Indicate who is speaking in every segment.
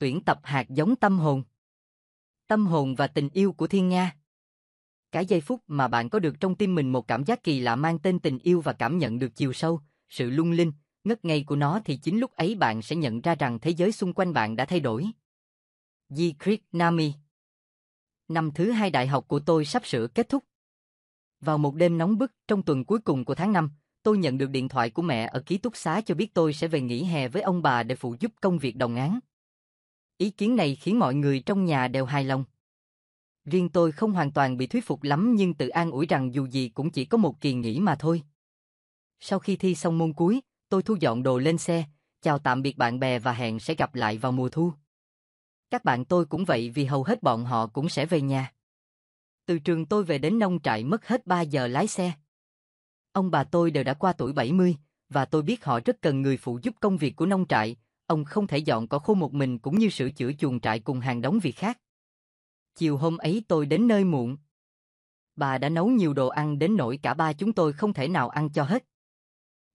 Speaker 1: Tuyển tập hạt giống tâm hồn. Tâm hồn và tình yêu của Thiên Nga. Cái giây phút mà bạn có được trong tim mình một cảm giác kỳ lạ mang tên tình yêu và cảm nhận được chiều sâu, sự lung linh, ngất ngây của nó thì chính lúc ấy bạn sẽ nhận ra rằng thế giới xung quanh bạn đã thay đổi. Di Krieg Nami. Năm thứ 2 đại học của tôi sắp sửa kết thúc. Vào một đêm nóng bức trong tuần cuối cùng của tháng 5, tôi nhận được điện thoại của mẹ ở ký túc xá cho biết tôi sẽ về nghỉ hè với ông bà để phụ giúp công việc đồng áng. Ý kiến này khiến mọi người trong nhà đều hài lòng. Riêng tôi không hoàn toàn bị thuyết phục lắm nhưng tự an ủi rằng dù gì cũng chỉ có một kỳ nghỉ mà thôi. Sau khi thi xong môn cuối, tôi thu dọn đồ lên xe, chào tạm biệt bạn bè và hẹn sẽ gặp lại vào mùa thu. Các bạn tôi cũng vậy vì hầu hết bọn họ cũng sẽ về nhà. Từ trường tôi về đến nông trại mất hết 3 giờ lái xe. Ông bà tôi đều đã qua tuổi 70, và tôi biết họ rất cần người phụ giúp công việc của nông trại. Ông không thể dọn cỏ khô một mình cũng như sửa chữa chuồng trại cùng hàng đống việc khác. Chiều hôm ấy tôi đến nơi muộn. Bà đã nấu nhiều đồ ăn đến nỗi cả ba chúng tôi không thể nào ăn cho hết.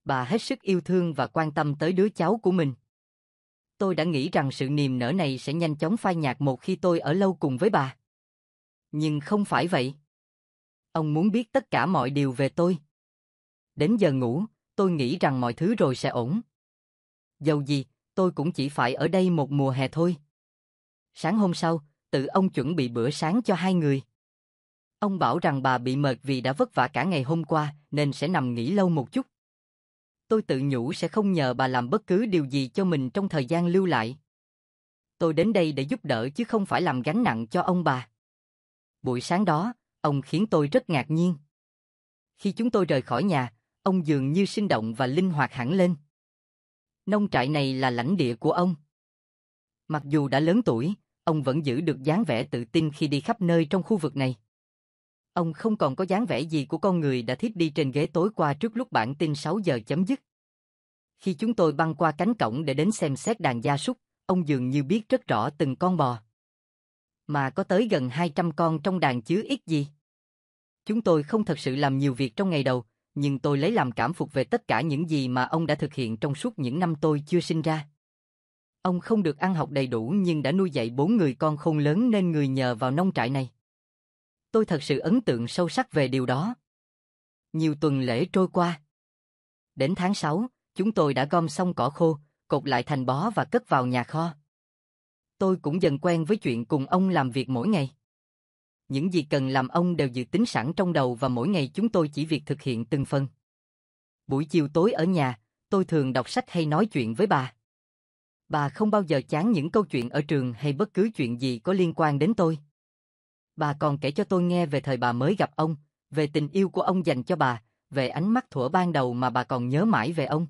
Speaker 1: Bà hết sức yêu thương và quan tâm tới đứa cháu của mình. Tôi đã nghĩ rằng sự niềm nở này sẽ nhanh chóng phai nhạt một khi tôi ở lâu cùng với bà. Nhưng không phải vậy. Ông muốn biết tất cả mọi điều về tôi. Đến giờ ngủ, tôi nghĩ rằng mọi thứ rồi sẽ ổn. Dầu gì, tôi cũng chỉ phải ở đây một mùa hè thôi. Sáng hôm sau, tự ông chuẩn bị bữa sáng cho hai người. Ông bảo rằng bà bị mệt vì đã vất vả cả ngày hôm qua nên sẽ nằm nghỉ lâu một chút. Tôi tự nhủ sẽ không nhờ bà làm bất cứ điều gì cho mình trong thời gian lưu lại. Tôi đến đây để giúp đỡ chứ không phải làm gánh nặng cho ông bà. Buổi sáng đó, ông khiến tôi rất ngạc nhiên. Khi chúng tôi rời khỏi nhà, ông dường như sinh động và linh hoạt hẳn lên. Nông trại này là lãnh địa của ông. Mặc dù đã lớn tuổi, ông vẫn giữ được dáng vẻ tự tin khi đi khắp nơi trong khu vực này. Ông không còn có dáng vẻ gì của con người đã thiếp đi trên ghế tối qua trước lúc bản tin 6 giờ chấm dứt. Khi chúng tôi băng qua cánh cổng để đến xem xét đàn gia súc, ông dường như biết rất rõ từng con bò. Mà có tới gần 200 con trong đàn chứ ít gì. Chúng tôi không thật sự làm nhiều việc trong ngày đầu, nhưng tôi lấy làm cảm phục về tất cả những gì mà ông đã thực hiện trong suốt những năm tôi chưa sinh ra. Ông không được ăn học đầy đủ nhưng đã nuôi dạy 4 người con khôn lớn nên người nhờ vào nông trại này. Tôi thật sự ấn tượng sâu sắc về điều đó. Nhiều tuần lễ trôi qua. Đến tháng 6, chúng tôi đã gom xong cỏ khô, cột lại thành bó và cất vào nhà kho. Tôi cũng dần quen với chuyện cùng ông làm việc mỗi ngày. Những gì cần làm ông đều dự tính sẵn trong đầu và mỗi ngày chúng tôi chỉ việc thực hiện từng phần. Buổi chiều tối ở nhà, tôi thường đọc sách hay nói chuyện với bà. Bà không bao giờ chán những câu chuyện ở trường hay bất cứ chuyện gì có liên quan đến tôi. Bà còn kể cho tôi nghe về thời bà mới gặp ông, về tình yêu của ông dành cho bà, về ánh mắt thuở ban đầu mà bà còn nhớ mãi về ông.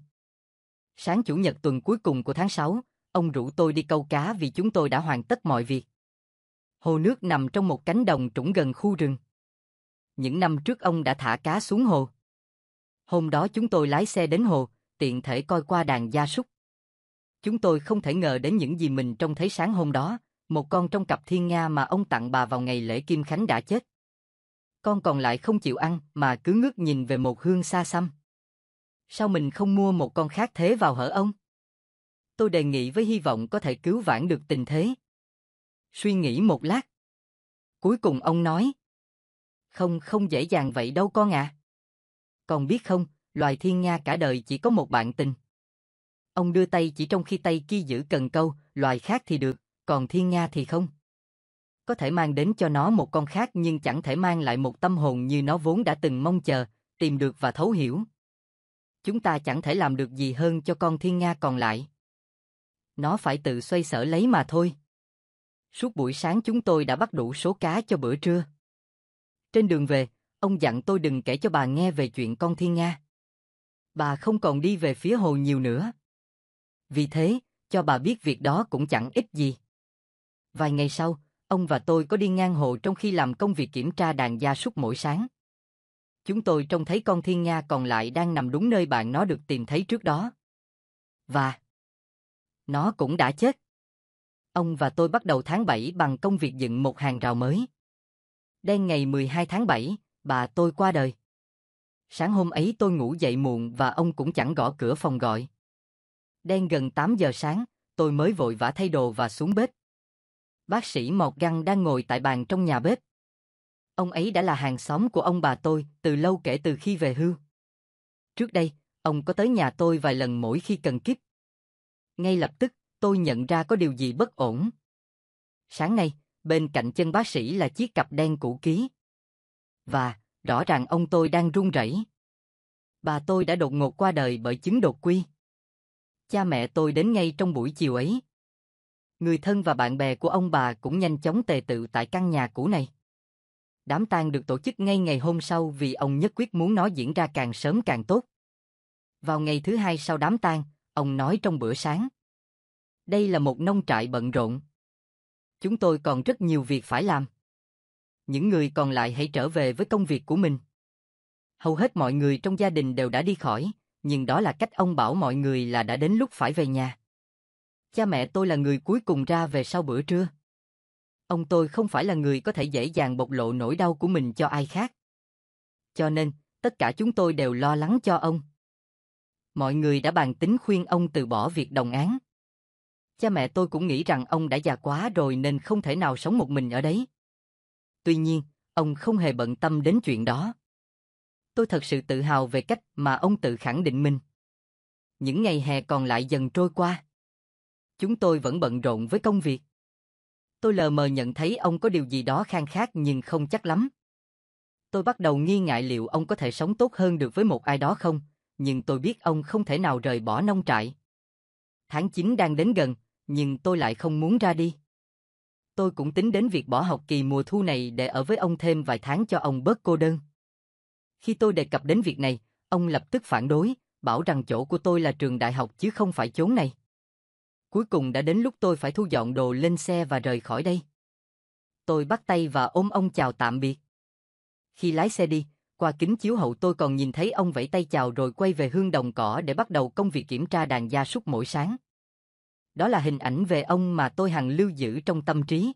Speaker 1: Sáng Chủ nhật tuần cuối cùng của tháng 6, ông rủ tôi đi câu cá vì chúng tôi đã hoàn tất mọi việc. Hồ nước nằm trong một cánh đồng trũng gần khu rừng. Những năm trước ông đã thả cá xuống hồ. Hôm đó chúng tôi lái xe đến hồ, tiện thể coi qua đàn gia súc. Chúng tôi không thể ngờ đến những gì mình trông thấy sáng hôm đó, một con trong cặp thiên nga mà ông tặng bà vào ngày lễ Kim Khánh đã chết. Con còn lại không chịu ăn mà cứ ngước nhìn về một hướng xa xăm. Sao mình không mua một con khác thế vào hở ông? Tôi đề nghị với hy vọng có thể cứu vãn được tình thế. Suy nghĩ một lát. Cuối cùng ông nói. Không dễ dàng vậy đâu con à. Con biết không, loài thiên nga cả đời chỉ có một bạn tình. Ông đưa tay chỉ trong khi tay kia giữ cần câu, loài khác thì được, còn thiên nga thì không. Có thể mang đến cho nó một con khác nhưng chẳng thể mang lại một tâm hồn như nó vốn đã từng mong chờ, tìm được và thấu hiểu. Chúng ta chẳng thể làm được gì hơn cho con thiên nga còn lại. Nó phải tự xoay sở lấy mà thôi. Suốt buổi sáng chúng tôi đã bắt đủ số cá cho bữa trưa. Trên đường về, ông dặn tôi đừng kể cho bà nghe về chuyện con thiên nga. Bà không còn đi về phía hồ nhiều nữa. Vì thế, cho bà biết việc đó cũng chẳng ích gì. Vài ngày sau, ông và tôi có đi ngang hồ trong khi làm công việc kiểm tra đàn gia súc mỗi sáng. Chúng tôi trông thấy con thiên nga còn lại đang nằm đúng nơi bạn nó được tìm thấy trước đó. Và nó cũng đã chết. Ông và tôi bắt đầu tháng 7 bằng công việc dựng một hàng rào mới. Đêm ngày 12 tháng 7, bà tôi qua đời. Sáng hôm ấy tôi ngủ dậy muộn và ông cũng chẳng gõ cửa phòng gọi. Đêm gần 8 giờ sáng, tôi mới vội vã thay đồ và xuống bếp. Bác sĩ Morgan đang ngồi tại bàn trong nhà bếp. Ông ấy đã là hàng xóm của ông bà tôi từ lâu kể từ khi về hưu. Trước đây, ông có tới nhà tôi vài lần mỗi khi cần kíp. Ngay lập tức, tôi nhận ra có điều gì bất ổn. Sáng nay, bên cạnh chân bác sĩ là chiếc cặp đen cũ kỹ. Và, rõ ràng ông tôi đang run rẩy. Bà tôi đã đột ngột qua đời bởi chứng đột quỵ. Cha mẹ tôi đến ngay trong buổi chiều ấy. Người thân và bạn bè của ông bà cũng nhanh chóng tề tựu tại căn nhà cũ này. Đám tang được tổ chức ngay ngày hôm sau vì ông nhất quyết muốn nó diễn ra càng sớm càng tốt. Vào ngày thứ hai sau đám tang, ông nói trong bữa sáng. Đây là một nông trại bận rộn. Chúng tôi còn rất nhiều việc phải làm. Những người còn lại hãy trở về với công việc của mình. Hầu hết mọi người trong gia đình đều đã đi khỏi, nhưng đó là cách ông bảo mọi người là đã đến lúc phải về nhà. Cha mẹ tôi là người cuối cùng ra về sau bữa trưa. Ông tôi không phải là người có thể dễ dàng bộc lộ nỗi đau của mình cho ai khác. Cho nên, tất cả chúng tôi đều lo lắng cho ông. Mọi người đã bàn tính khuyên ông từ bỏ việc đồng áng. Cha mẹ tôi cũng nghĩ rằng ông đã già quá rồi nên không thể nào sống một mình ở đấy. Tuy nhiên, ông không hề bận tâm đến chuyện đó. Tôi thật sự tự hào về cách mà ông tự khẳng định mình. Những ngày hè còn lại dần trôi qua. Chúng tôi vẫn bận rộn với công việc. Tôi lờ mờ nhận thấy ông có điều gì đó khan khác nhưng không chắc lắm. Tôi bắt đầu nghi ngại liệu ông có thể sống tốt hơn được với một ai đó không, nhưng tôi biết ông không thể nào rời bỏ nông trại. Tháng 9 đang đến gần, nhưng tôi lại không muốn ra đi. Tôi cũng tính đến việc bỏ học kỳ mùa thu này để ở với ông thêm vài tháng cho ông bớt cô đơn. Khi tôi đề cập đến việc này, ông lập tức phản đối, bảo rằng chỗ của tôi là trường đại học chứ không phải chốn này. Cuối cùng đã đến lúc tôi phải thu dọn đồ lên xe và rời khỏi đây. Tôi bắt tay và ôm ông chào tạm biệt. Khi lái xe đi, qua kính chiếu hậu tôi còn nhìn thấy ông vẫy tay chào rồi quay về hương đồng cỏ để bắt đầu công việc kiểm tra đàn gia súc mỗi sáng. Đó là hình ảnh về ông mà tôi hằng lưu giữ trong tâm trí.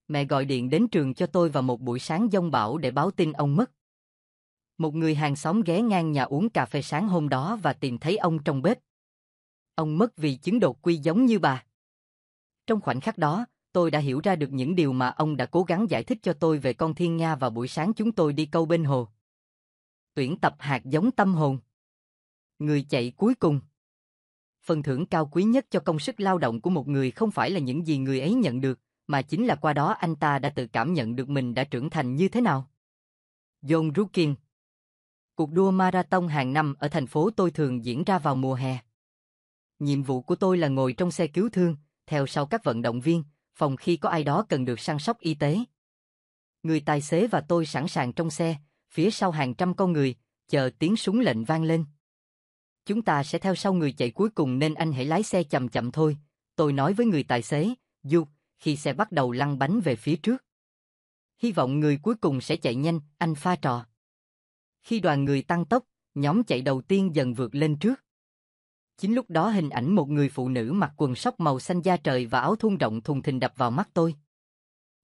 Speaker 1: Mẹ gọi điện đến trường cho tôi vào một buổi sáng giông bão để báo tin ông mất. Một người hàng xóm ghé ngang nhà uống cà phê sáng hôm đó và tìm thấy ông trong bếp. Ông mất vì chứng đột quỵ giống như bà. Trong khoảnh khắc đó, tôi đã hiểu ra được những điều mà ông đã cố gắng giải thích cho tôi về con thiên nga vào buổi sáng chúng tôi đi câu bên hồ. Tuyển tập hạt giống tâm hồn. Người chạy cuối cùng. Phần thưởng cao quý nhất cho công sức lao động của một người không phải là những gì người ấy nhận được, mà chính là qua đó anh ta đã tự cảm nhận được mình đã trưởng thành như thế nào. John Rukin. Cuộc đua marathon hàng năm ở thành phố tôi thường diễn ra vào mùa hè. Nhiệm vụ của tôi là ngồi trong xe cứu thương, theo sau các vận động viên, phòng khi có ai đó cần được săn sóc y tế. Người tài xế và tôi sẵn sàng trong xe, phía sau hàng trăm con người, chờ tiếng súng lệnh vang lên. Chúng ta sẽ theo sau người chạy cuối cùng nên anh hãy lái xe chậm chậm thôi, tôi nói với người tài xế, dù khi xe bắt đầu lăn bánh về phía trước. Hy vọng người cuối cùng sẽ chạy nhanh, anh pha trò. Khi đoàn người tăng tốc, nhóm chạy đầu tiên dần vượt lên trước. Chính lúc đó hình ảnh một người phụ nữ mặc quần sóc màu xanh da trời và áo thun rộng thùng thình đập vào mắt tôi.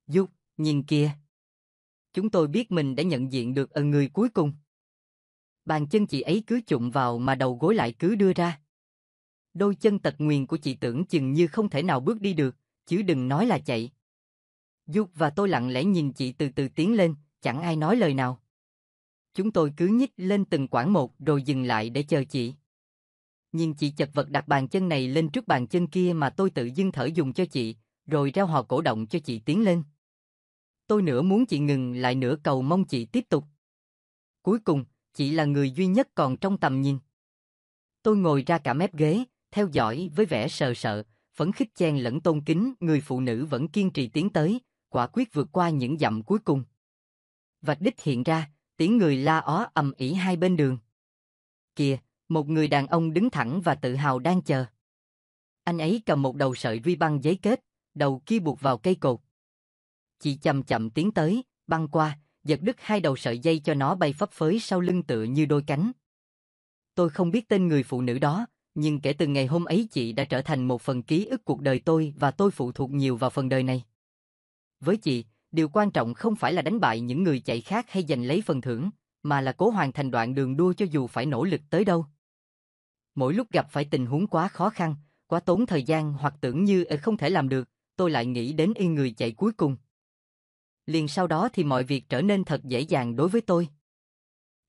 Speaker 1: Dục, nhìn kìa. Chúng tôi biết mình đã nhận diện được người cuối cùng. Bàn chân chị ấy cứ chụm vào mà đầu gối lại cứ đưa ra. Đôi chân tật nguyền của chị tưởng chừng như không thể nào bước đi được, chứ đừng nói là chạy. Dục và tôi lặng lẽ nhìn chị từ từ tiến lên, chẳng ai nói lời nào. Chúng tôi cứ nhích lên từng quãng một rồi dừng lại để chờ chị. Nhìn chị chật vật đặt bàn chân này lên trước bàn chân kia mà tôi tự dưng thở dùng cho chị, rồi reo hò cổ động cho chị tiến lên. Tôi nửa muốn chị ngừng lại nửa cầu mong chị tiếp tục. Cuối cùng, chị là người duy nhất còn trong tầm nhìn. Tôi ngồi ra cả mép ghế, theo dõi với vẻ sợ sợ, phấn khích chen lẫn tôn kính, người phụ nữ vẫn kiên trì tiến tới, quả quyết vượt qua những dặm cuối cùng. Vạch đích hiện ra, tiếng người la ó ầm ĩ hai bên đường. Kìa, một người đàn ông đứng thẳng và tự hào đang chờ. Anh ấy cầm một đầu sợi ruy băng giấy kết, đầu kia buộc vào cây cột. Chị chậm chậm tiến tới, băng qua, giật đứt hai đầu sợi dây cho nó bay phấp phới sau lưng tựa như đôi cánh. Tôi không biết tên người phụ nữ đó, nhưng kể từ ngày hôm ấy chị đã trở thành một phần ký ức cuộc đời tôi và tôi phụ thuộc nhiều vào phần đời này. Với chị, điều quan trọng không phải là đánh bại những người chạy khác hay giành lấy phần thưởng, mà là cố hoàn thành đoạn đường đua cho dù phải nỗ lực tới đâu. Mỗi lúc gặp phải tình huống quá khó khăn, quá tốn thời gian hoặc tưởng như không thể làm được, tôi lại nghĩ đến người chạy cuối cùng. Liền sau đó thì mọi việc trở nên thật dễ dàng đối với tôi.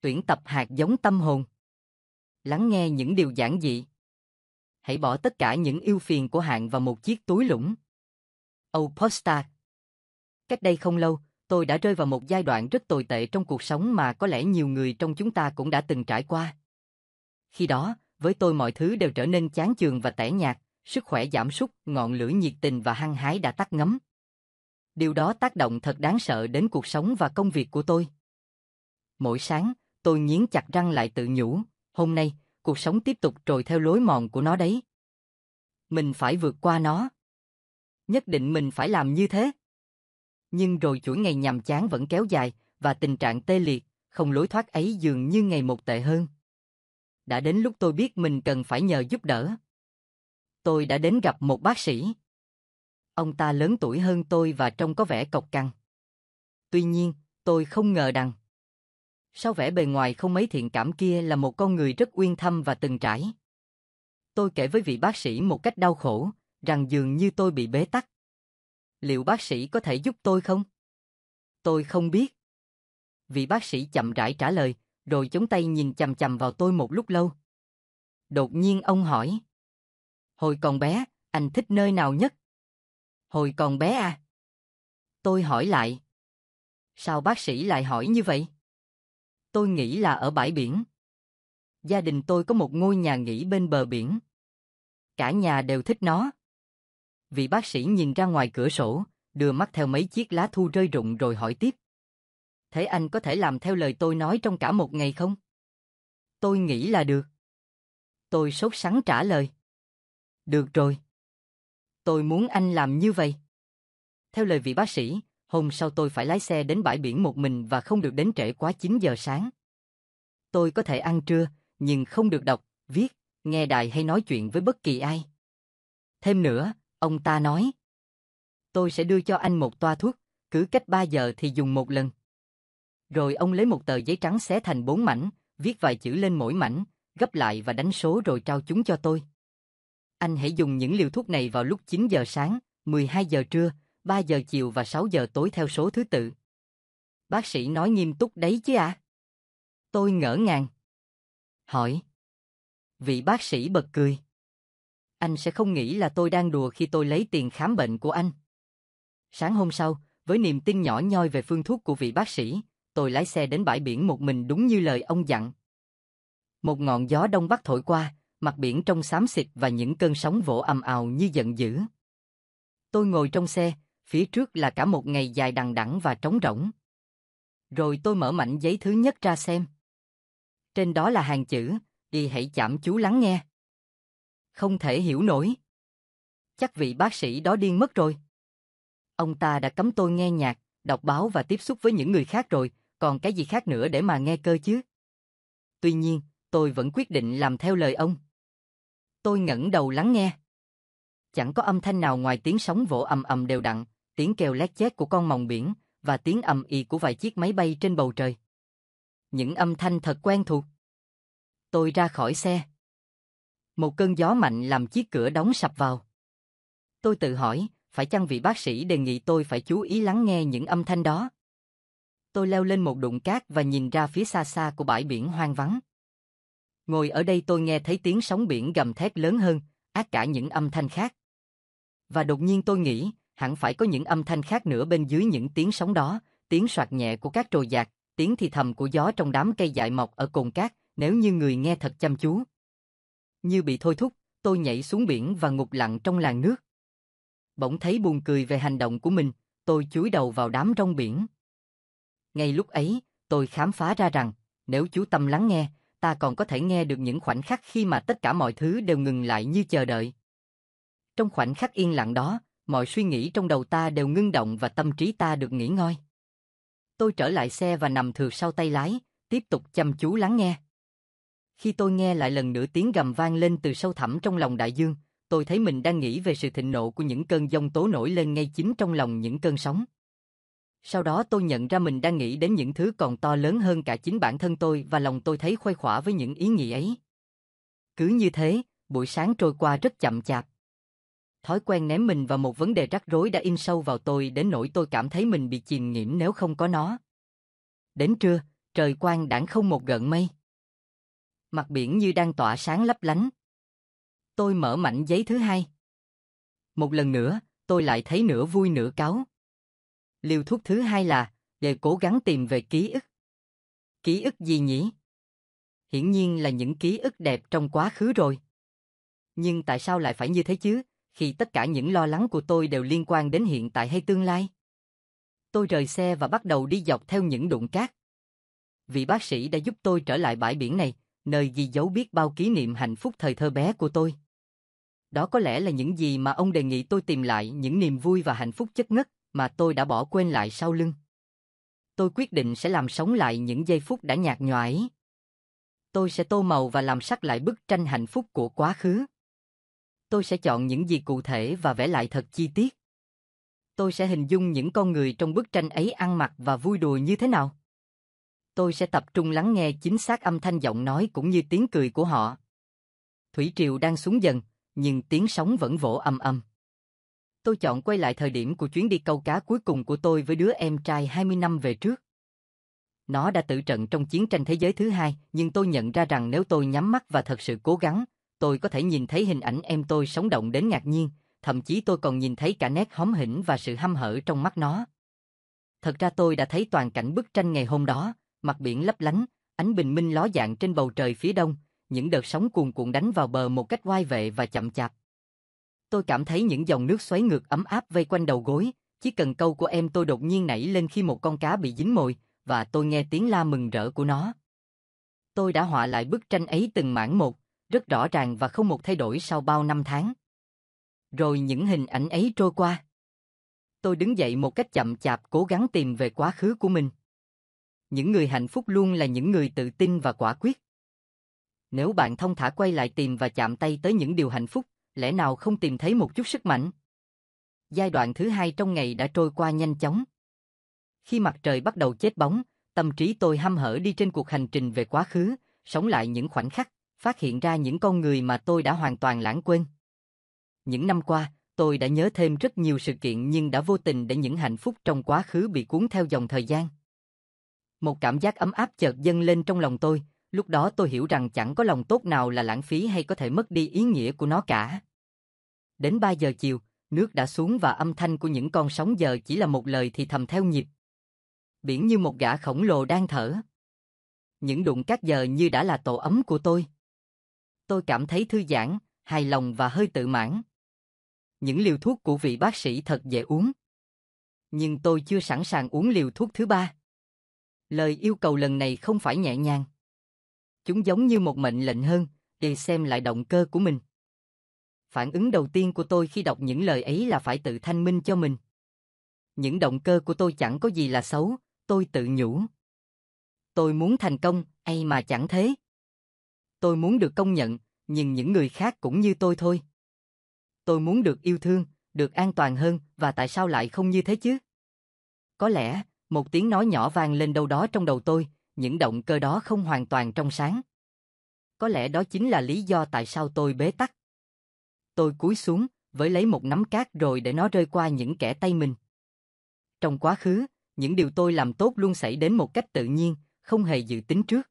Speaker 1: Tuyển tập hạt giống tâm hồn. Lắng nghe những điều giản dị. Hãy bỏ tất cả những ưu phiền của hạn vào một chiếc túi lũng. Oh Postcard. Cách đây không lâu, tôi đã rơi vào một giai đoạn rất tồi tệ trong cuộc sống mà có lẽ nhiều người trong chúng ta cũng đã từng trải qua. Khi đó, với tôi mọi thứ đều trở nên chán chường và tẻ nhạt, sức khỏe giảm sút, ngọn lửa nhiệt tình và hăng hái đã tắt ngấm. Điều đó tác động thật đáng sợ đến cuộc sống và công việc của tôi. Mỗi sáng, tôi nghiến chặt răng lại tự nhủ, hôm nay, cuộc sống tiếp tục trồi theo lối mòn của nó đấy. Mình phải vượt qua nó. Nhất định mình phải làm như thế. Nhưng rồi chuỗi ngày nhàm chán vẫn kéo dài, và tình trạng tê liệt, không lối thoát ấy dường như ngày một tệ hơn. Đã đến lúc tôi biết mình cần phải nhờ giúp đỡ. Tôi đã đến gặp một bác sĩ. Ông ta lớn tuổi hơn tôi và trông có vẻ cộc cằn. Tuy nhiên, tôi không ngờ rằng sau vẻ bề ngoài không mấy thiện cảm kia là một con người rất uyên thâm và từng trải. Tôi kể với vị bác sĩ một cách đau khổ, rằng dường như tôi bị bế tắc. Liệu bác sĩ có thể giúp tôi không? Tôi không biết. Vị bác sĩ chậm rãi trả lời, rồi chống tay nhìn chằm chằm vào tôi một lúc lâu. Đột nhiên ông hỏi. Hồi còn bé, anh thích nơi nào nhất? Hồi còn bé à? Tôi hỏi lại. Sao bác sĩ lại hỏi như vậy? Tôi nghĩ là ở bãi biển. Gia đình tôi có một ngôi nhà nghỉ bên bờ biển. Cả nhà đều thích nó. Vị bác sĩ nhìn ra ngoài cửa sổ, đưa mắt theo mấy chiếc lá thu rơi rụng rồi hỏi tiếp. Thế anh có thể làm theo lời tôi nói trong cả một ngày không? Tôi nghĩ là được. Tôi sốt sắng trả lời. Được rồi. Tôi muốn anh làm như vậy. Theo lời vị bác sĩ, hôm sau tôi phải lái xe đến bãi biển một mình và không được đến trễ quá 9 giờ sáng. Tôi có thể ăn trưa, nhưng không được đọc, viết, nghe đài hay nói chuyện với bất kỳ ai. Thêm nữa, ông ta nói. Tôi sẽ đưa cho anh một toa thuốc, cứ cách 3 giờ thì dùng một lần. Rồi ông lấy một tờ giấy trắng xé thành 4 mảnh, viết vài chữ lên mỗi mảnh, gấp lại và đánh số rồi trao chúng cho tôi. Anh hãy dùng những liều thuốc này vào lúc 9 giờ sáng, 12 giờ trưa, 3 giờ chiều và 6 giờ tối theo số thứ tự. Bác sĩ nói nghiêm túc đấy chứ à? Tôi ngỡ ngàng. Hỏi. Vị bác sĩ bật cười. Anh sẽ không nghĩ là tôi đang đùa khi tôi lấy tiền khám bệnh của anh. Sáng hôm sau, với niềm tin nhỏ nhoi về phương thuốc của vị bác sĩ, tôi lái xe đến bãi biển một mình đúng như lời ông dặn. Một ngọn gió đông bắc thổi qua, mặt biển trông xám xịt và những cơn sóng vỗ ầm ào như giận dữ. Tôi ngồi trong xe, phía trước là cả một ngày dài đằng đẵng và trống rỗng. Rồi tôi mở mảnh giấy thứ nhất ra xem. Trên đó là hàng chữ, "Y hãy chăm chú lắng nghe." Không thể hiểu nổi. Chắc vị bác sĩ đó điên mất rồi. Ông ta đã cấm tôi nghe nhạc, đọc báo và tiếp xúc với những người khác rồi, còn cái gì khác nữa để mà nghe cơ chứ? Tuy nhiên, tôi vẫn quyết định làm theo lời ông. Tôi ngẩng đầu lắng nghe. Chẳng có âm thanh nào ngoài tiếng sóng vỗ ầm ầm đều đặn, tiếng kêu lét chét của con mòng biển, và tiếng ầm ĩ của vài chiếc máy bay trên bầu trời. Những âm thanh thật quen thuộc. Tôi ra khỏi xe. Một cơn gió mạnh làm chiếc cửa đóng sập vào. Tôi tự hỏi, phải chăng vị bác sĩ đề nghị tôi phải chú ý lắng nghe những âm thanh đó? Tôi leo lên một đụn cát và nhìn ra phía xa xa của bãi biển hoang vắng. Ngồi ở đây tôi nghe thấy tiếng sóng biển gầm thét lớn hơn, át cả những âm thanh khác. Và đột nhiên tôi nghĩ, hẳn phải có những âm thanh khác nữa bên dưới những tiếng sóng đó, tiếng soạt nhẹ của các trồi dạt, tiếng thì thầm của gió trong đám cây dại mọc ở cồn cát, nếu như người nghe thật chăm chú. Như bị thôi thúc, tôi nhảy xuống biển và ngụp lặn trong làn nước. Bỗng thấy buồn cười về hành động của mình, tôi chúi đầu vào đám rong biển. Ngay lúc ấy, tôi khám phá ra rằng, nếu chú tâm lắng nghe, ta còn có thể nghe được những khoảnh khắc khi mà tất cả mọi thứ đều ngừng lại như chờ đợi. Trong khoảnh khắc yên lặng đó, mọi suy nghĩ trong đầu ta đều ngưng động và tâm trí ta được nghỉ ngơi. Tôi trở lại xe và nằm thượt sau tay lái, tiếp tục chăm chú lắng nghe. Khi tôi nghe lại lần nữa tiếng gầm vang lên từ sâu thẳm trong lòng đại dương, tôi thấy mình đang nghĩ về sự thịnh nộ của những cơn giông tố nổi lên ngay chính trong lòng những cơn sóng. Sau đó tôi nhận ra mình đang nghĩ đến những thứ còn to lớn hơn cả chính bản thân tôi và lòng tôi thấy khuây khỏa với những ý nghĩ ấy. Cứ như thế, Buổi sáng trôi qua rất chậm chạp. Thói quen ném mình vào một vấn đề rắc rối đã in sâu vào tôi đến nỗi tôi cảm thấy mình bị chìm nghiễm nếu không có nó. Đến trưa, trời quang đãng không một gợn mây. Mặt biển như đang tỏa sáng lấp lánh. Tôi mở mảnh giấy thứ hai. Một lần nữa, tôi lại thấy nửa vui nửa cáu. Liều thuốc thứ hai là, để cố gắng tìm về ký ức. Ký ức gì nhỉ? Hiển nhiên là những ký ức đẹp trong quá khứ rồi. Nhưng tại sao lại phải như thế chứ, khi tất cả những lo lắng của tôi đều liên quan đến hiện tại hay tương lai? Tôi rời xe và bắt đầu đi dọc theo những đụn cát. Vị bác sĩ đã giúp tôi trở lại bãi biển này, nơi ghi dấu biết bao kỷ niệm hạnh phúc thời thơ bé của tôi. Đó có lẽ là những gì mà ông đề nghị tôi tìm lại, những niềm vui và hạnh phúc chất ngất mà tôi đã bỏ quên lại sau lưng. Tôi quyết định sẽ làm sống lại những giây phút đã nhạt nhòa ấy. Tôi sẽ tô màu và làm sắc lại bức tranh hạnh phúc của quá khứ. Tôi sẽ chọn những gì cụ thể và vẽ lại thật chi tiết. Tôi sẽ hình dung những con người trong bức tranh ấy ăn mặc và vui đùa như thế nào. Tôi sẽ tập trung lắng nghe chính xác âm thanh giọng nói cũng như tiếng cười của họ. Thủy triều đang xuống dần, nhưng tiếng sóng vẫn vỗ ầm ầm. Tôi chọn quay lại thời điểm của chuyến đi câu cá cuối cùng của tôi với đứa em trai 20 năm về trước. Nó đã tử trận trong chiến tranh thế giới thứ hai, nhưng tôi nhận ra rằng nếu tôi nhắm mắt và thật sự cố gắng, tôi có thể nhìn thấy hình ảnh em tôi sống động đến ngạc nhiên, thậm chí tôi còn nhìn thấy cả nét hóm hỉnh và sự hăm hở trong mắt nó. Thật ra tôi đã thấy toàn cảnh bức tranh ngày hôm đó, mặt biển lấp lánh, ánh bình minh ló dạng trên bầu trời phía đông, những đợt sóng cuồn cuộn đánh vào bờ một cách oai vệ và chậm chạp. Tôi cảm thấy những dòng nước xoáy ngược ấm áp vây quanh đầu gối, chiếc cần câu của em tôi đột nhiên nảy lên khi một con cá bị dính mồi, và tôi nghe tiếng la mừng rỡ của nó. Tôi đã họa lại bức tranh ấy từng mảng một, rất rõ ràng và không một thay đổi sau bao năm tháng. Rồi những hình ảnh ấy trôi qua. Tôi đứng dậy một cách chậm chạp cố gắng tìm về quá khứ của mình. Những người hạnh phúc luôn là những người tự tin và quả quyết. Nếu bạn thong thả quay lại tìm và chạm tay tới những điều hạnh phúc, lẽ nào không tìm thấy một chút sức mạnh? Giai đoạn thứ hai trong ngày đã trôi qua nhanh chóng. Khi mặt trời bắt đầu chết bóng, tâm trí tôi hăm hở đi trên cuộc hành trình về quá khứ, sống lại những khoảnh khắc, phát hiện ra những con người mà tôi đã hoàn toàn lãng quên. Những năm qua, tôi đã nhớ thêm rất nhiều sự kiện nhưng đã vô tình để những hạnh phúc trong quá khứ bị cuốn theo dòng thời gian. Một cảm giác ấm áp chợt dâng lên trong lòng tôi, lúc đó tôi hiểu rằng chẳng có lòng tốt nào là lãng phí hay có thể mất đi ý nghĩa của nó cả. Đến 3 giờ chiều, nước đã xuống và âm thanh của những con sóng giờ chỉ là một lời thì thầm theo nhịp. Biển như một gã khổng lồ đang thở. Những đụng cát giờ như đã là tổ ấm của tôi. Tôi cảm thấy thư giãn, hài lòng và hơi tự mãn. Những liều thuốc của vị bác sĩ thật dễ uống. Nhưng tôi chưa sẵn sàng uống liều thuốc thứ ba. Lời yêu cầu lần này không phải nhẹ nhàng. Chúng giống như một mệnh lệnh hơn, để xem lại động cơ của mình. Phản ứng đầu tiên của tôi khi đọc những lời ấy là phải tự thanh minh cho mình. Những động cơ của tôi chẳng có gì là xấu, tôi tự nhủ. Tôi muốn thành công, ai mà chẳng thế. Tôi muốn được công nhận, nhưng những người khác cũng như tôi thôi. Tôi muốn được yêu thương, được an toàn hơn, và tại sao lại không như thế chứ? Có lẽ, một tiếng nói nhỏ vang lên đâu đó trong đầu tôi, những động cơ đó không hoàn toàn trong sáng. Có lẽ đó chính là lý do tại sao tôi bế tắc. Tôi cúi xuống, với lấy một nắm cát rồi để nó rơi qua những kẽ tay mình. Trong quá khứ, những điều tôi làm tốt luôn xảy đến một cách tự nhiên, không hề dự tính trước.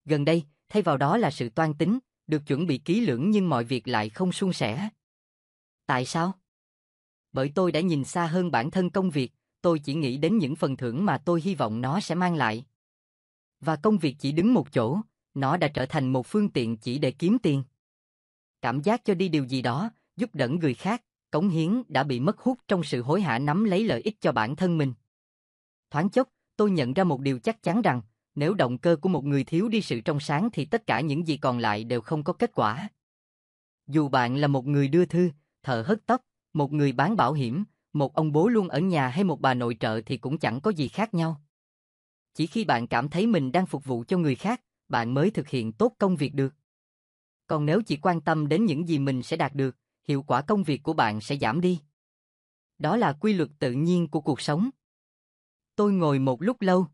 Speaker 1: Gần đây, thay vào đó là sự toan tính, được chuẩn bị kỹ lưỡng nhưng mọi việc lại không suôn sẻ. Tại sao? Bởi tôi đã nhìn xa hơn bản thân công việc, tôi chỉ nghĩ đến những phần thưởng mà tôi hy vọng nó sẽ mang lại. Và công việc chỉ đứng một chỗ, nó đã trở thành một phương tiện chỉ để kiếm tiền. Cảm giác cho đi điều gì đó, giúp đỡ người khác, cống hiến đã bị mất hút trong sự hối hả nắm lấy lợi ích cho bản thân mình. Thoáng chốc, tôi nhận ra một điều chắc chắn rằng, nếu động cơ của một người thiếu đi sự trong sáng thì tất cả những gì còn lại đều không có kết quả. Dù bạn là một người đưa thư, thợ hớt tóc, một người bán bảo hiểm, một ông bố luôn ở nhà hay một bà nội trợ thì cũng chẳng có gì khác nhau. Chỉ khi bạn cảm thấy mình đang phục vụ cho người khác, bạn mới thực hiện tốt công việc được. Còn nếu chỉ quan tâm đến những gì mình sẽ đạt được, hiệu quả công việc của bạn sẽ giảm đi. Đó là quy luật tự nhiên của cuộc sống. Tôi ngồi một lúc lâu.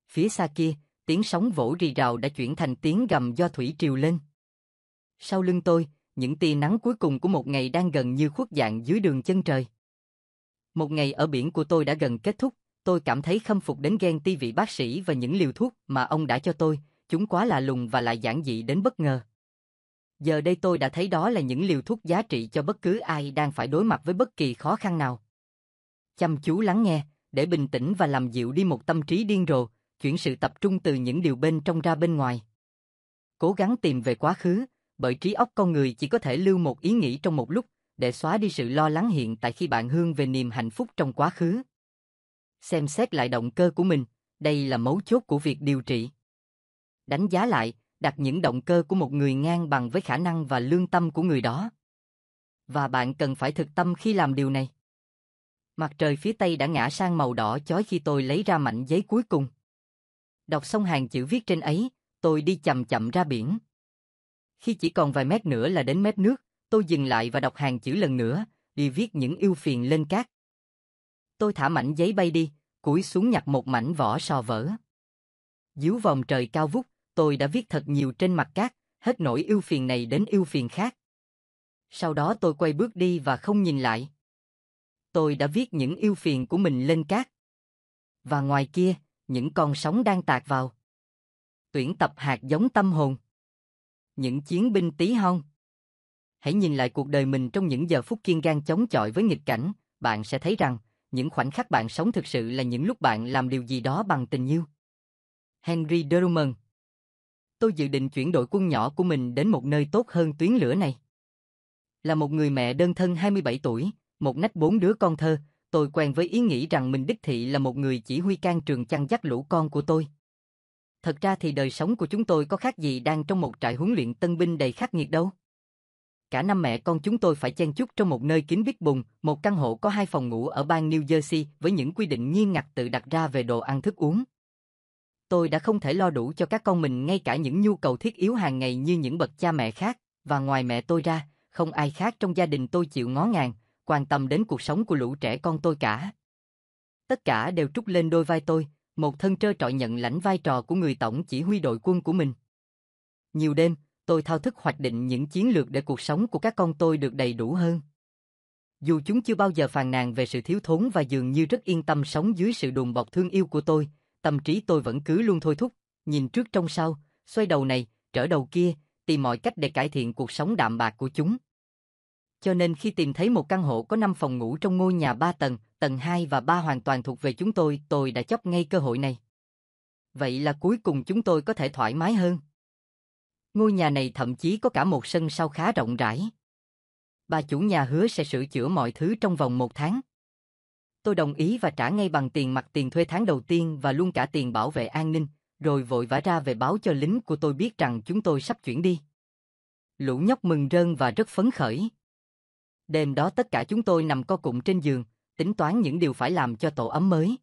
Speaker 1: Phía xa kia, tiếng sóng vỗ rì rào đã chuyển thành tiếng gầm do thủy triều lên. Sau lưng tôi, những tia nắng cuối cùng của một ngày đang gần như khuất dạng dưới đường chân trời. Một ngày ở biển của tôi đã gần kết thúc, tôi cảm thấy khâm phục đến ghen ti vị bác sĩ và những liều thuốc mà ông đã cho tôi, chúng quá lạ lùng và lại giản dị đến bất ngờ. Giờ đây tôi đã thấy đó là những liều thuốc giá trị cho bất cứ ai đang phải đối mặt với bất kỳ khó khăn nào. Chăm chú lắng nghe, để bình tĩnh và làm dịu đi một tâm trí điên rồ, chuyển sự tập trung từ những điều bên trong ra bên ngoài. Cố gắng tìm về quá khứ, bởi trí óc con người chỉ có thể lưu một ý nghĩ trong một lúc, để xóa đi sự lo lắng hiện tại khi bạn hướng về niềm hạnh phúc trong quá khứ. Xem xét lại động cơ của mình, đây là mấu chốt của việc điều trị. Đánh giá lại, đặt những động cơ của một người ngang bằng với khả năng và lương tâm của người đó. Và bạn cần phải thực tâm khi làm điều này. Mặt trời phía tây đã ngã sang màu đỏ chói khi tôi lấy ra mảnh giấy cuối cùng. Đọc xong hàng chữ viết trên ấy, tôi đi chậm chậm ra biển. Khi chỉ còn vài mét nữa là đến mép nước, tôi dừng lại và đọc hàng chữ lần nữa, đi viết những ưu phiền lên cát. Tôi thả mảnh giấy bay đi, cúi xuống nhặt một mảnh vỏ sò vỡ. Dưới vòng trời cao vút, tôi đã viết thật nhiều trên mặt cát, hết nỗi ưu phiền này đến ưu phiền khác. Sau đó tôi quay bước đi và không nhìn lại. Tôi đã viết những ưu phiền của mình lên cát. Và ngoài kia, những con sóng đang tạt vào. Tuyển tập hạt giống tâm hồn. Những chiến binh tí hon. Hãy nhìn lại cuộc đời mình trong những giờ phút kiên gan chống chọi với nghịch cảnh, bạn sẽ thấy rằng, những khoảnh khắc bạn sống thực sự là những lúc bạn làm điều gì đó bằng tình yêu. Henry Truman. Tôi dự định chuyển đội quân nhỏ của mình đến một nơi tốt hơn tuyến lửa này. Là một người mẹ đơn thân 27 tuổi, một nách 4 đứa con thơ, tôi quen với ý nghĩ rằng mình đích thị là một người chỉ huy can trường chăn dắt lũ con của tôi. Thật ra thì đời sống của chúng tôi có khác gì đang trong một trại huấn luyện tân binh đầy khắc nghiệt đâu. Cả năm mẹ con chúng tôi phải chen chúc trong một nơi kín bít bùng, một căn hộ có 2 phòng ngủ ở bang New Jersey với những quy định nghiêm ngặt tự đặt ra về đồ ăn thức uống. Tôi đã không thể lo đủ cho các con mình ngay cả những nhu cầu thiết yếu hàng ngày như những bậc cha mẹ khác, và ngoài mẹ tôi ra, không ai khác trong gia đình tôi chịu ngó ngàng, quan tâm đến cuộc sống của lũ trẻ con tôi cả. Tất cả đều trút lên đôi vai tôi, một thân trơ trọi nhận lãnh vai trò của người tổng chỉ huy đội quân của mình. Nhiều đêm, tôi thao thức hoạch định những chiến lược để cuộc sống của các con tôi được đầy đủ hơn. Dù chúng chưa bao giờ phàn nàn về sự thiếu thốn và dường như rất yên tâm sống dưới sự đùm bọc thương yêu của tôi, tâm trí tôi vẫn cứ luôn thôi thúc, nhìn trước trông sau, xoay đầu này, trở đầu kia, tìm mọi cách để cải thiện cuộc sống đạm bạc của chúng. Cho nên khi tìm thấy một căn hộ có 5 phòng ngủ trong ngôi nhà 3 tầng, tầng 2 và 3 hoàn toàn thuộc về chúng tôi đã chóp ngay cơ hội này. Vậy là cuối cùng chúng tôi có thể thoải mái hơn. Ngôi nhà này thậm chí có cả một sân sau khá rộng rãi. Bà chủ nhà hứa sẽ sửa chữa mọi thứ trong vòng 1 tháng. Tôi đồng ý và trả ngay bằng tiền mặt tiền thuê tháng đầu tiên và luôn cả tiền bảo vệ an ninh, rồi vội vã ra về báo cho lính của tôi biết rằng chúng tôi sắp chuyển đi. Lũ nhóc mừng rơn và rất phấn khởi. Đêm đó tất cả chúng tôi nằm co cụm trên giường, tính toán những điều phải làm cho tổ ấm mới.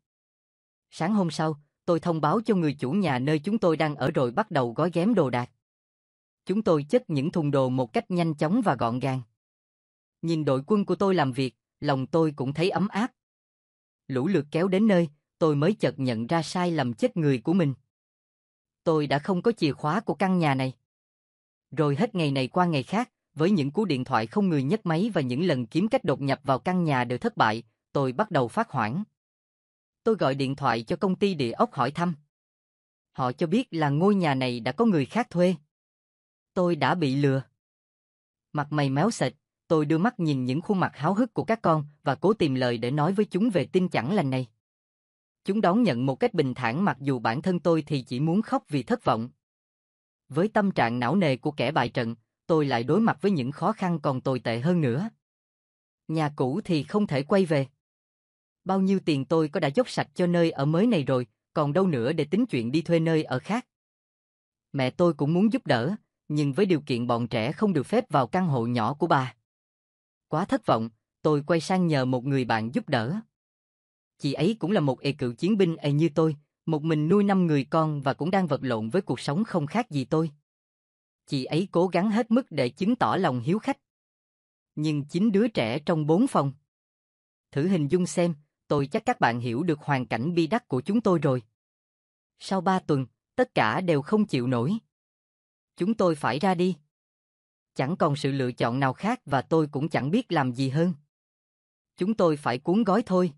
Speaker 1: Sáng hôm sau, tôi thông báo cho người chủ nhà nơi chúng tôi đang ở rồi bắt đầu gói ghém đồ đạc. Chúng tôi chất những thùng đồ một cách nhanh chóng và gọn gàng. Nhìn đội quân của tôi làm việc, lòng tôi cũng thấy ấm áp. Lũ lượt kéo đến nơi, tôi mới chợt nhận ra sai lầm chết người của mình. Tôi đã không có chìa khóa của căn nhà này. Rồi hết ngày này qua ngày khác, với những cú điện thoại không người nhấc máy và những lần kiếm cách đột nhập vào căn nhà đều thất bại, tôi bắt đầu phát hoảng. Tôi gọi điện thoại cho công ty địa ốc hỏi thăm. Họ cho biết là ngôi nhà này đã có người khác thuê. Tôi đã bị lừa. Mặt mày méo sệt, tôi đưa mắt nhìn những khuôn mặt háo hức của các con và cố tìm lời để nói với chúng về tin chẳng lành này. Chúng đón nhận một cách bình thản mặc dù bản thân tôi thì chỉ muốn khóc vì thất vọng. Với tâm trạng não nề của kẻ bại trận, tôi lại đối mặt với những khó khăn còn tồi tệ hơn nữa. Nhà cũ thì không thể quay về. Bao nhiêu tiền tôi có đã dốc sạch cho nơi ở mới này rồi, còn đâu nữa để tính chuyện đi thuê nơi ở khác. Mẹ tôi cũng muốn giúp đỡ, nhưng với điều kiện bọn trẻ không được phép vào căn hộ nhỏ của bà. Quá thất vọng, tôi quay sang nhờ một người bạn giúp đỡ. Chị ấy cũng là một cựu chiến binh như tôi, một mình nuôi 5 người con và cũng đang vật lộn với cuộc sống không khác gì tôi. Chị ấy cố gắng hết mức để chứng tỏ lòng hiếu khách. Nhưng 9 đứa trẻ trong 4 phòng. Thử hình dung xem, tôi chắc các bạn hiểu được hoàn cảnh bi đát của chúng tôi rồi. Sau 3 tuần, tất cả đều không chịu nổi. Chúng tôi phải ra đi. Chẳng còn sự lựa chọn nào khác và tôi cũng chẳng biết làm gì hơn. Chúng tôi phải cuốn gói thôi.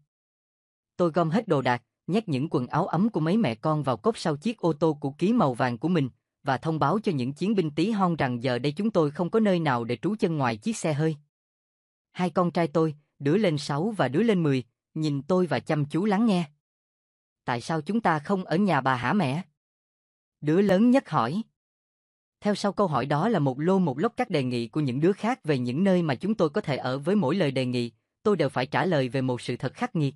Speaker 1: Tôi gom hết đồ đạc, nhét những quần áo ấm của mấy mẹ con vào cốp sau chiếc ô tô cũ kỹ màu vàng của mình, và thông báo cho những chiến binh tí hon rằng giờ đây chúng tôi không có nơi nào để trú chân ngoài chiếc xe hơi. Hai con trai tôi, đứa lên 6 và đứa lên 10, nhìn tôi và chăm chú lắng nghe. Tại sao chúng ta không ở nhà bà hả mẹ? Đứa lớn nhất hỏi. Theo sau câu hỏi đó là một lốc các đề nghị của những đứa khác về những nơi mà chúng tôi có thể ở. Với mỗi lời đề nghị, tôi đều phải trả lời về một sự thật khắc nghiệt.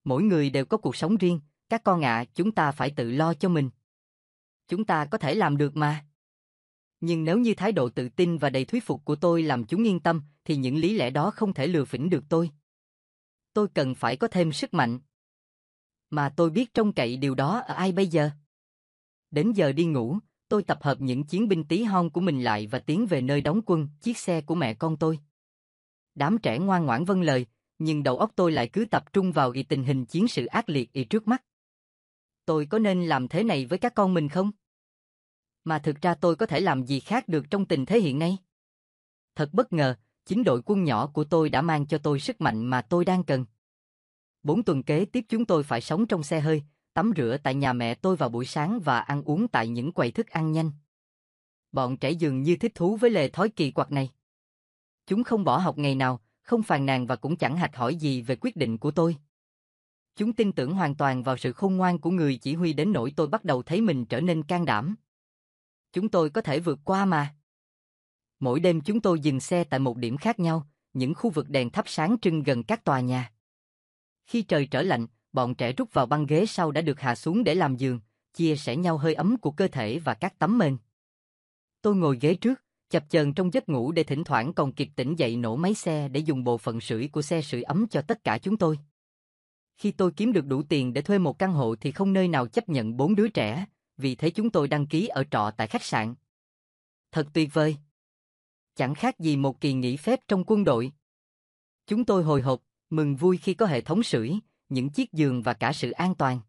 Speaker 1: Mỗi người đều có cuộc sống riêng, các con ạ, chúng ta phải tự lo cho mình. Chúng ta có thể làm được mà. Nhưng nếu như thái độ tự tin và đầy thuyết phục của tôi làm chúng yên tâm, thì những lý lẽ đó không thể lừa phỉnh được tôi. Tôi cần phải có thêm sức mạnh. Mà tôi biết trông cậy điều đó ở ai bây giờ? Đến giờ đi ngủ, tôi tập hợp những chiến binh tí hon của mình lại và tiến về nơi đóng quân, chiếc xe của mẹ con tôi. Đám trẻ ngoan ngoãn vâng lời, nhưng đầu óc tôi lại cứ tập trung vào tình hình chiến sự ác liệt trước mắt. Tôi có nên làm thế này với các con mình không? Mà thực ra tôi có thể làm gì khác được trong tình thế hiện nay? Thật bất ngờ, chính đội quân nhỏ của tôi đã mang cho tôi sức mạnh mà tôi đang cần. 4 tuần kế tiếp chúng tôi phải sống trong xe hơi, tắm rửa tại nhà mẹ tôi vào buổi sáng và ăn uống tại những quầy thức ăn nhanh. Bọn trẻ dường như thích thú với lề thói kỳ quặc này. Chúng không bỏ học ngày nào, không phàn nàn và cũng chẳng hạch hỏi gì về quyết định của tôi. Chúng tin tưởng hoàn toàn vào sự khôn ngoan của người chỉ huy đến nỗi tôi bắt đầu thấy mình trở nên can đảm. Chúng tôi có thể vượt qua mà. Mỗi đêm chúng tôi dừng xe tại một điểm khác nhau, những khu vực đèn thắp sáng trưng gần các tòa nhà. Khi trời trở lạnh, bọn trẻ rút vào băng ghế sau đã được hạ xuống để làm giường, chia sẻ nhau hơi ấm của cơ thể và các tấm mền. Tôi ngồi ghế trước, chập chờn trong giấc ngủ để thỉnh thoảng còn kịp tỉnh dậy nổ máy xe để dùng bộ phận sưởi của xe sưởi ấm cho tất cả chúng tôi. Khi tôi kiếm được đủ tiền để thuê một căn hộ thì không nơi nào chấp nhận 4 đứa trẻ, vì thế chúng tôi đăng ký ở trọ tại khách sạn. Thật tuyệt vời. Chẳng khác gì một kỳ nghỉ phép trong quân đội. Chúng tôi hồi hộp, mừng vui khi có hệ thống sưởi, những chiếc giường và cả sự an toàn.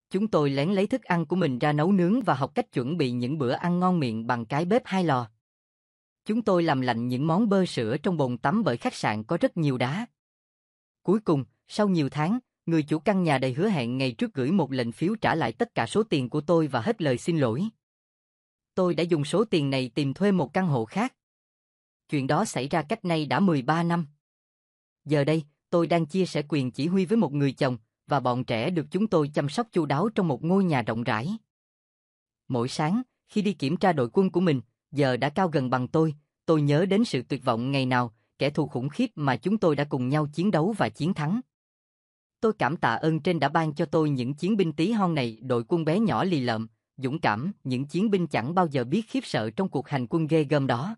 Speaker 1: Chúng tôi lén lấy thức ăn của mình ra nấu nướng và học cách chuẩn bị những bữa ăn ngon miệng bằng cái bếp 2 lò. Chúng tôi làm lạnh những món bơ sữa trong bồn tắm bởi khách sạn có rất nhiều đá. Cuối cùng, sau nhiều tháng, người chủ căn nhà đầy hứa hẹn ngày trước gửi một lệnh phiếu trả lại tất cả số tiền của tôi và hết lời xin lỗi. Tôi đã dùng số tiền này tìm thuê một căn hộ khác. Chuyện đó xảy ra cách nay đã 13 năm. Giờ đây, tôi đang chia sẻ quyền chỉ huy với một người chồng, và bọn trẻ được chúng tôi chăm sóc chu đáo trong một ngôi nhà rộng rãi. Mỗi sáng, khi đi kiểm tra đội quân của mình, giờ đã cao gần bằng tôi nhớ đến sự tuyệt vọng ngày nào, kẻ thù khủng khiếp mà chúng tôi đã cùng nhau chiến đấu và chiến thắng. Tôi cảm tạ ơn trên đã ban cho tôi những chiến binh tí hon này, đội quân bé nhỏ lì lợm, dũng cảm, những chiến binh chẳng bao giờ biết khiếp sợ trong cuộc hành quân ghê gớm đó.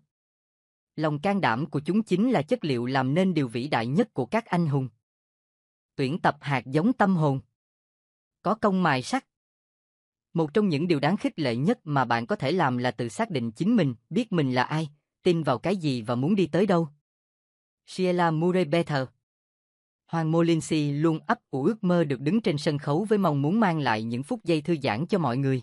Speaker 1: Lòng can đảm của chúng chính là chất liệu làm nên điều vĩ đại nhất của các anh hùng. Tuyển tập hạt giống tâm hồn. Có công mài sắt. Một trong những điều đáng khích lệ nhất mà bạn có thể làm là tự xác định chính mình, biết mình là ai, tin vào cái gì và muốn đi tới đâu. Sheila Murray Better. Hoàng Molinsi luôn ấp ủ ước mơ được đứng trên sân khấu với mong muốn mang lại những phút giây thư giãn cho mọi người.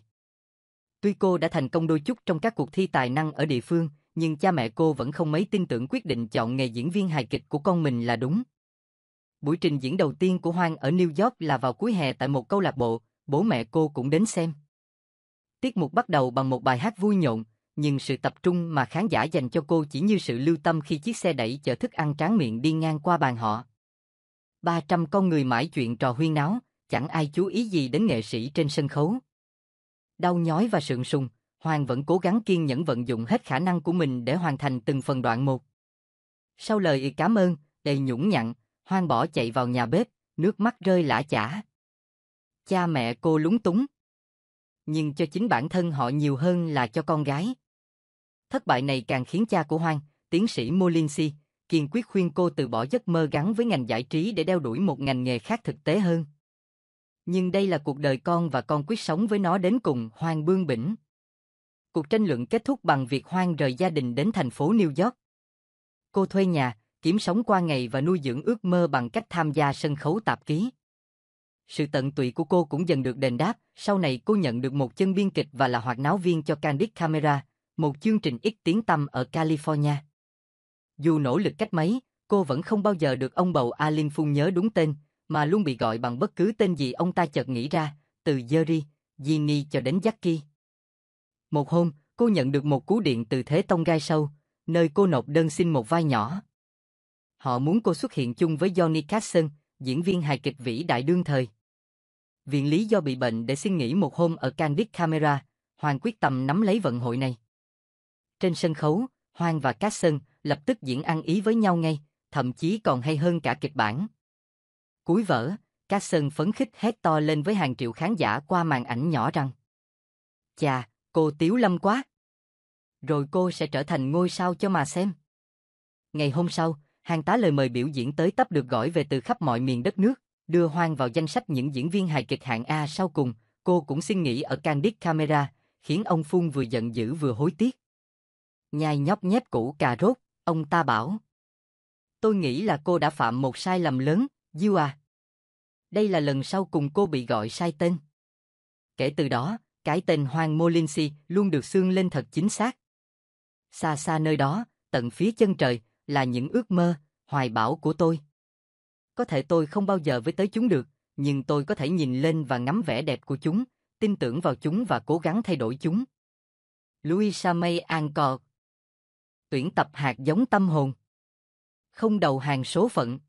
Speaker 1: Tuy cô đã thành công đôi chút trong các cuộc thi tài năng ở địa phương, nhưng cha mẹ cô vẫn không mấy tin tưởng quyết định chọn nghề diễn viên hài kịch của con mình là đúng. Buổi trình diễn đầu tiên của Hoàng ở New York là vào cuối hè tại một câu lạc bộ, bố mẹ cô cũng đến xem. Tiết mục bắt đầu bằng một bài hát vui nhộn, nhưng sự tập trung mà khán giả dành cho cô chỉ như sự lưu tâm khi chiếc xe đẩy chở thức ăn tráng miệng đi ngang qua bàn họ. 300 con người mãi chuyện trò huyên náo, chẳng ai chú ý gì đến nghệ sĩ trên sân khấu. Đau nhói và sượng sùng, Hoàng vẫn cố gắng kiên nhẫn vận dụng hết khả năng của mình để hoàn thành từng phần đoạn một. Sau lời cảm ơn, đầy nhũng nhặn, Hoàng bỏ chạy vào nhà bếp, nước mắt rơi lã chã. Cha mẹ cô lúng túng. Nhưng cho chính bản thân họ nhiều hơn là cho con gái. Thất bại này càng khiến cha của Hoàng, tiến sĩ Molinsi, kiên quyết khuyên cô từ bỏ giấc mơ gắn với ngành giải trí để đeo đuổi một ngành nghề khác thực tế hơn. Nhưng đây là cuộc đời con và con quyết sống với nó đến cùng, Hoàng bướng bỉnh. Cuộc tranh luận kết thúc bằng việc Hoàng rời gia đình đến thành phố New York. Cô thuê nhà, kiếm sống qua ngày và nuôi dưỡng ước mơ bằng cách tham gia sân khấu tạp ký. Sự tận tụy của cô cũng dần được đền đáp, sau này cô nhận được một chân biên kịch và là hoạt náo viên cho Candid Camera, Một chương trình ít tiếng tăm ở California. Dù nỗ lực cách mấy, cô vẫn không bao giờ được ông bầu Alin Fung nhớ đúng tên, mà luôn bị gọi bằng bất cứ tên gì ông ta chợt nghĩ ra, từ Jerry, Ginny cho đến Jackie. Một hôm, cô nhận được một cú điện từ Thế Tông Gai Sâu, nơi cô nộp đơn xin một vai nhỏ. Họ muốn cô xuất hiện chung với Johnny Carson, diễn viên hài kịch vĩ đại đương thời. Viện lý do bị bệnh để xin nghỉ một hôm ở Candid Camera, Hoàng quyết tâm nắm lấy vận hội này. Trên sân khấu, Hoàng và Carson lập tức diễn ăn ý với nhau ngay, thậm chí còn hay hơn cả kịch bản. Cuối vở, Carson phấn khích hét to lên với hàng triệu khán giả qua màn ảnh nhỏ rằng: "Chà, cô Tiếu Lâm quá! Rồi cô sẽ trở thành ngôi sao cho mà xem." Ngày hôm sau, hàng tá lời mời biểu diễn tới tấp được gọi về từ khắp mọi miền đất nước, đưa Hoàng vào danh sách những diễn viên hài kịch hạng A. Sau cùng, cô cũng xin nghỉ ở Candid Camera, khiến ông Fung vừa giận dữ vừa hối tiếc. Nhai nhóc nhép củ cà rốt, ông ta bảo: "Tôi nghĩ là cô đã phạm một sai lầm lớn, Diêu à. Đây là lần sau cùng cô bị gọi sai tên." Kể từ đó, cái tên Hoàng Molinsi luôn được xương lên thật chính xác. Xa xa nơi đó, tận phía chân trời, là những ước mơ, hoài bão của tôi. Có thể tôi không bao giờ với tới chúng được, nhưng tôi có thể nhìn lên và ngắm vẻ đẹp của chúng, tin tưởng vào chúng và cố gắng thay đổi chúng. Louisa May Alcott. Tuyển tập hạt giống tâm hồn. Không đầu hàng số phận.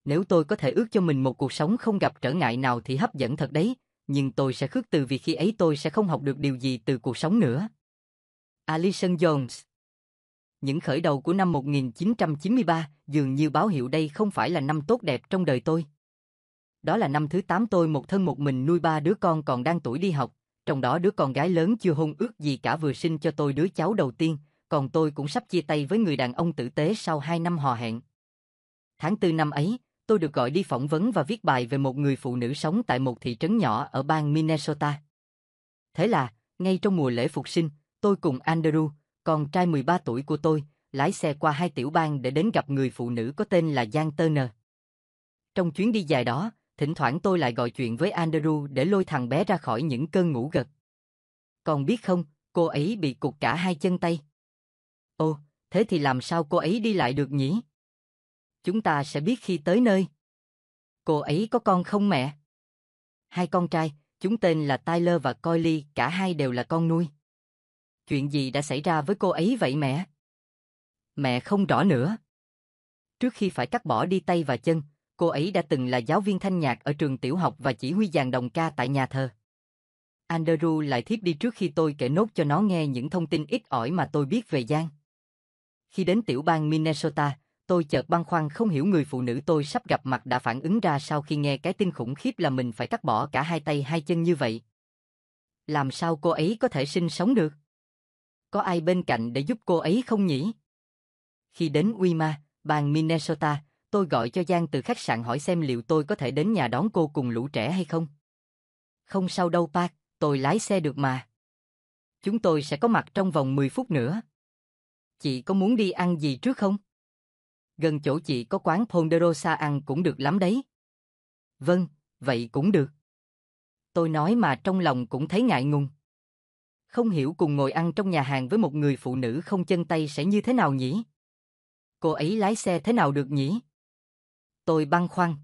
Speaker 1: Nếu tôi có thể ước cho mình một cuộc sống không gặp trở ngại nào thì hấp dẫn thật đấy, nhưng tôi sẽ khước từ vì khi ấy tôi sẽ không học được điều gì từ cuộc sống nữa. Alison Jones. Những khởi đầu của năm 1993 dường như báo hiệu đây không phải là năm tốt đẹp trong đời tôi. Đó là năm thứ 8 tôi một thân một mình nuôi 3 đứa con còn đang tuổi đi học, trong đó đứa con gái lớn chưa hôn ước gì cả vừa sinh cho tôi đứa cháu đầu tiên, còn tôi cũng sắp chia tay với người đàn ông tử tế sau 2 năm hò hẹn. Tháng 4 năm ấy, tôi được gọi đi phỏng vấn và viết bài về một người phụ nữ sống tại một thị trấn nhỏ ở bang Minnesota. Thế là, ngay trong mùa lễ phục sinh, tôi cùng Andrew, con trai 13 tuổi của tôi, lái xe qua 2 tiểu bang để đến gặp người phụ nữ có tên là Jan Turner. Trong chuyến đi dài đó, thỉnh thoảng tôi lại gọi chuyện với Andrew để lôi thằng bé ra khỏi những cơn ngủ gật. Còn biết không, cô ấy bị cụt cả 2 chân tay. Ồ, thế thì làm sao cô ấy đi lại được nhỉ? Chúng ta sẽ biết khi tới nơi. Cô ấy có con không mẹ? 2 con trai, chúng tên là Tyler và Coily, cả hai đều là con nuôi. Chuyện gì đã xảy ra với cô ấy vậy mẹ? Mẹ không rõ nữa. Trước khi phải cắt bỏ đi tay và chân, cô ấy đã từng là giáo viên thanh nhạc ở trường tiểu học và chỉ huy dàn đồng ca tại nhà thờ. Andrew lại thiếp đi trước khi tôi kể nốt cho nó nghe những thông tin ít ỏi mà tôi biết về Giang. Khi đến tiểu bang Minnesota, tôi chợt băn khoăn không hiểu người phụ nữ tôi sắp gặp mặt đã phản ứng ra sau khi nghe cái tin khủng khiếp là mình phải cắt bỏ cả 2 tay 2 chân như vậy. Làm sao cô ấy có thể sinh sống được? Có ai bên cạnh để giúp cô ấy không nhỉ? Khi đến Weimar, bang Minnesota, tôi gọi cho Giang từ khách sạn hỏi xem liệu tôi có thể đến nhà đón cô cùng lũ trẻ hay không. Không sao đâu Park, tôi lái xe được mà. Chúng tôi sẽ có mặt trong vòng 10 phút nữa. Chị có muốn đi ăn gì trước không? Gần chỗ chị có quán Ponderosa ăn cũng được lắm đấy. Vâng, vậy cũng được. Tôi nói mà trong lòng cũng thấy ngại ngùng. Không hiểu cùng ngồi ăn trong nhà hàng với một người phụ nữ không chân tay sẽ như thế nào nhỉ? Cô ấy lái xe thế nào được nhỉ? Tôi băn khoăn.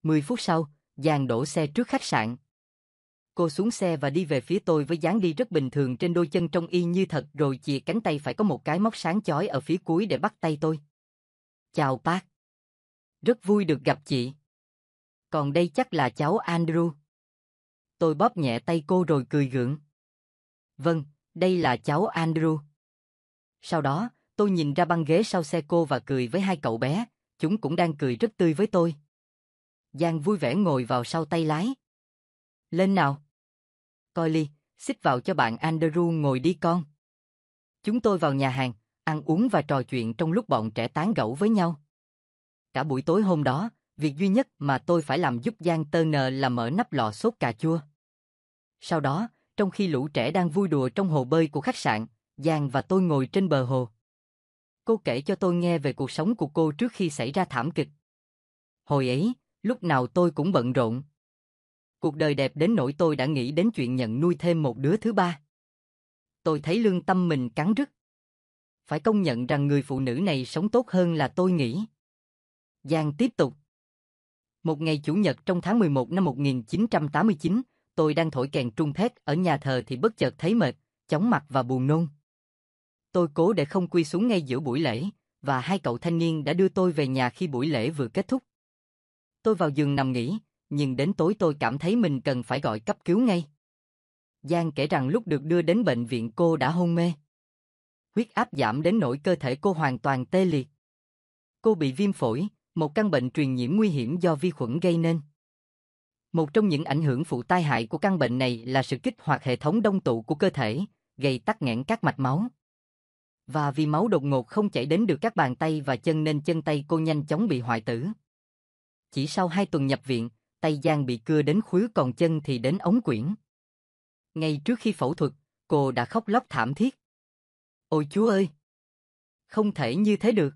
Speaker 1: 10 phút sau, Giang đổ xe trước khách sạn. Cô xuống xe và đi về phía tôi với dáng đi rất bình thường trên đôi chân trông y như thật rồi chìa cánh tay phải có một cái móc sáng chói ở phía cuối để bắt tay tôi. Chào Park. Rất vui được gặp chị. Còn đây chắc là cháu Andrew. Tôi bóp nhẹ tay cô rồi cười gượng. Vâng, đây là cháu Andrew. Sau đó, tôi nhìn ra băng ghế sau xe cô và cười với 2 cậu bé, chúng cũng đang cười rất tươi với tôi. Giang vui vẻ ngồi vào sau tay lái. Lên nào. Coily, xích vào cho bạn Andrew ngồi đi con. Chúng tôi vào nhà hàng, ăn uống và trò chuyện trong lúc bọn trẻ tán gẫu với nhau. Cả buổi tối hôm đó, việc duy nhất mà tôi phải làm giúp Giang Turner là mở nắp lò sốt cà chua. Sau đó, trong khi lũ trẻ đang vui đùa trong hồ bơi của khách sạn, Giang và tôi ngồi trên bờ hồ. Cô kể cho tôi nghe về cuộc sống của cô trước khi xảy ra thảm kịch. Hồi ấy, lúc nào tôi cũng bận rộn. Cuộc đời đẹp đến nỗi tôi đã nghĩ đến chuyện nhận nuôi thêm một đứa thứ ba. Tôi thấy lương tâm mình cắn rứt. Phải công nhận rằng người phụ nữ này sống tốt hơn là tôi nghĩ. Giang tiếp tục. Một ngày Chủ nhật trong tháng 11 năm 1989, tôi đang thổi kèn trung thét ở nhà thờ thì bất chợt thấy mệt, chóng mặt và buồn nôn. Tôi cố để không quỳ xuống ngay giữa buổi lễ, và hai cậu thanh niên đã đưa tôi về nhà khi buổi lễ vừa kết thúc. Tôi vào giường nằm nghỉ, nhưng đến tối tôi cảm thấy mình cần phải gọi cấp cứu ngay. Giang kể rằng lúc được đưa đến bệnh viện cô đã hôn mê. Huyết áp giảm đến nỗi cơ thể cô hoàn toàn tê liệt. Cô bị viêm phổi, một căn bệnh truyền nhiễm nguy hiểm do vi khuẩn gây nên. Một trong những ảnh hưởng phụ tai hại của căn bệnh này là sự kích hoạt hệ thống đông tụ của cơ thể, gây tắc nghẽn các mạch máu. Và vì máu đột ngột không chảy đến được các bàn tay và chân nên chân tay cô nhanh chóng bị hoại tử. Chỉ sau 2 tuần nhập viện, tay Giang bị cưa đến khuỷu còn chân thì đến ống quyển. Ngay trước khi phẫu thuật, cô đã khóc lóc thảm thiết. Ôi Chúa ơi! Không thể như thế được.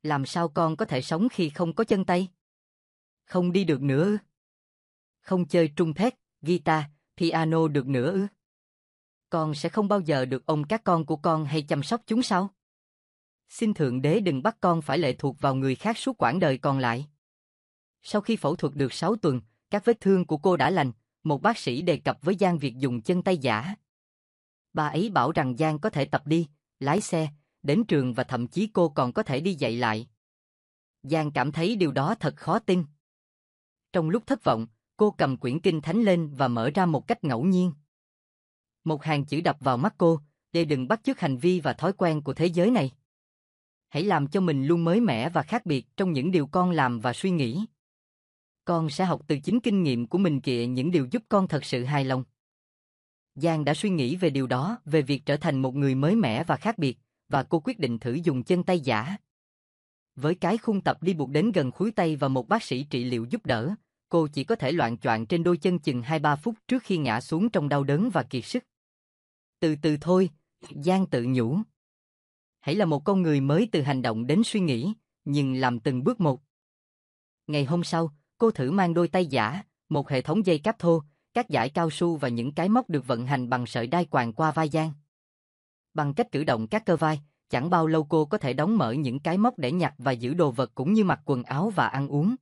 Speaker 1: Làm sao con có thể sống khi không có chân tay? Không đi được nữa ư? Không chơi trung thét, guitar, piano được nữa ư? Con sẽ không bao giờ được ôm các con của con hay chăm sóc chúng sao? Xin Thượng Đế đừng bắt con phải lệ thuộc vào người khác suốt quãng đời còn lại. Sau khi phẫu thuật được 6 tuần, các vết thương của cô đã lành, một bác sĩ đề cập với Giang việc dùng chân tay giả. Bà ấy bảo rằng Giang có thể tập đi, lái xe, đến trường và thậm chí cô còn có thể đi dạy lại. Giang cảm thấy điều đó thật khó tin. Trong lúc thất vọng, cô cầm quyển kinh thánh lên và mở ra một cách ngẫu nhiên. Một hàng chữ đập vào mắt cô, để đừng bắt chước hành vi và thói quen của thế giới này. Hãy làm cho mình luôn mới mẻ và khác biệt trong những điều con làm và suy nghĩ. Con sẽ học từ chính kinh nghiệm của mình kìa những điều giúp con thật sự hài lòng. Giang đã suy nghĩ về điều đó, về việc trở thành một người mới mẻ và khác biệt, và cô quyết định thử dùng chân tay giả. Với cái khung tập đi buộc đến gần khuỷu tay và một bác sĩ trị liệu giúp đỡ, cô chỉ có thể loạng choạng trên đôi chân chừng 2-3 phút trước khi ngã xuống trong đau đớn và kiệt sức. Từ từ thôi, Giang tự nhủ. Hãy là một con người mới từ hành động đến suy nghĩ, nhưng làm từng bước một. Ngày hôm sau, cô thử mang đôi tay giả, một hệ thống dây cáp thô, các dải cao su và những cái móc được vận hành bằng sợi đai quàng qua vai Giang. Bằng cách cử động các cơ vai, chẳng bao lâu cô có thể đóng mở những cái móc để nhặt và giữ đồ vật cũng như mặc quần áo và ăn uống.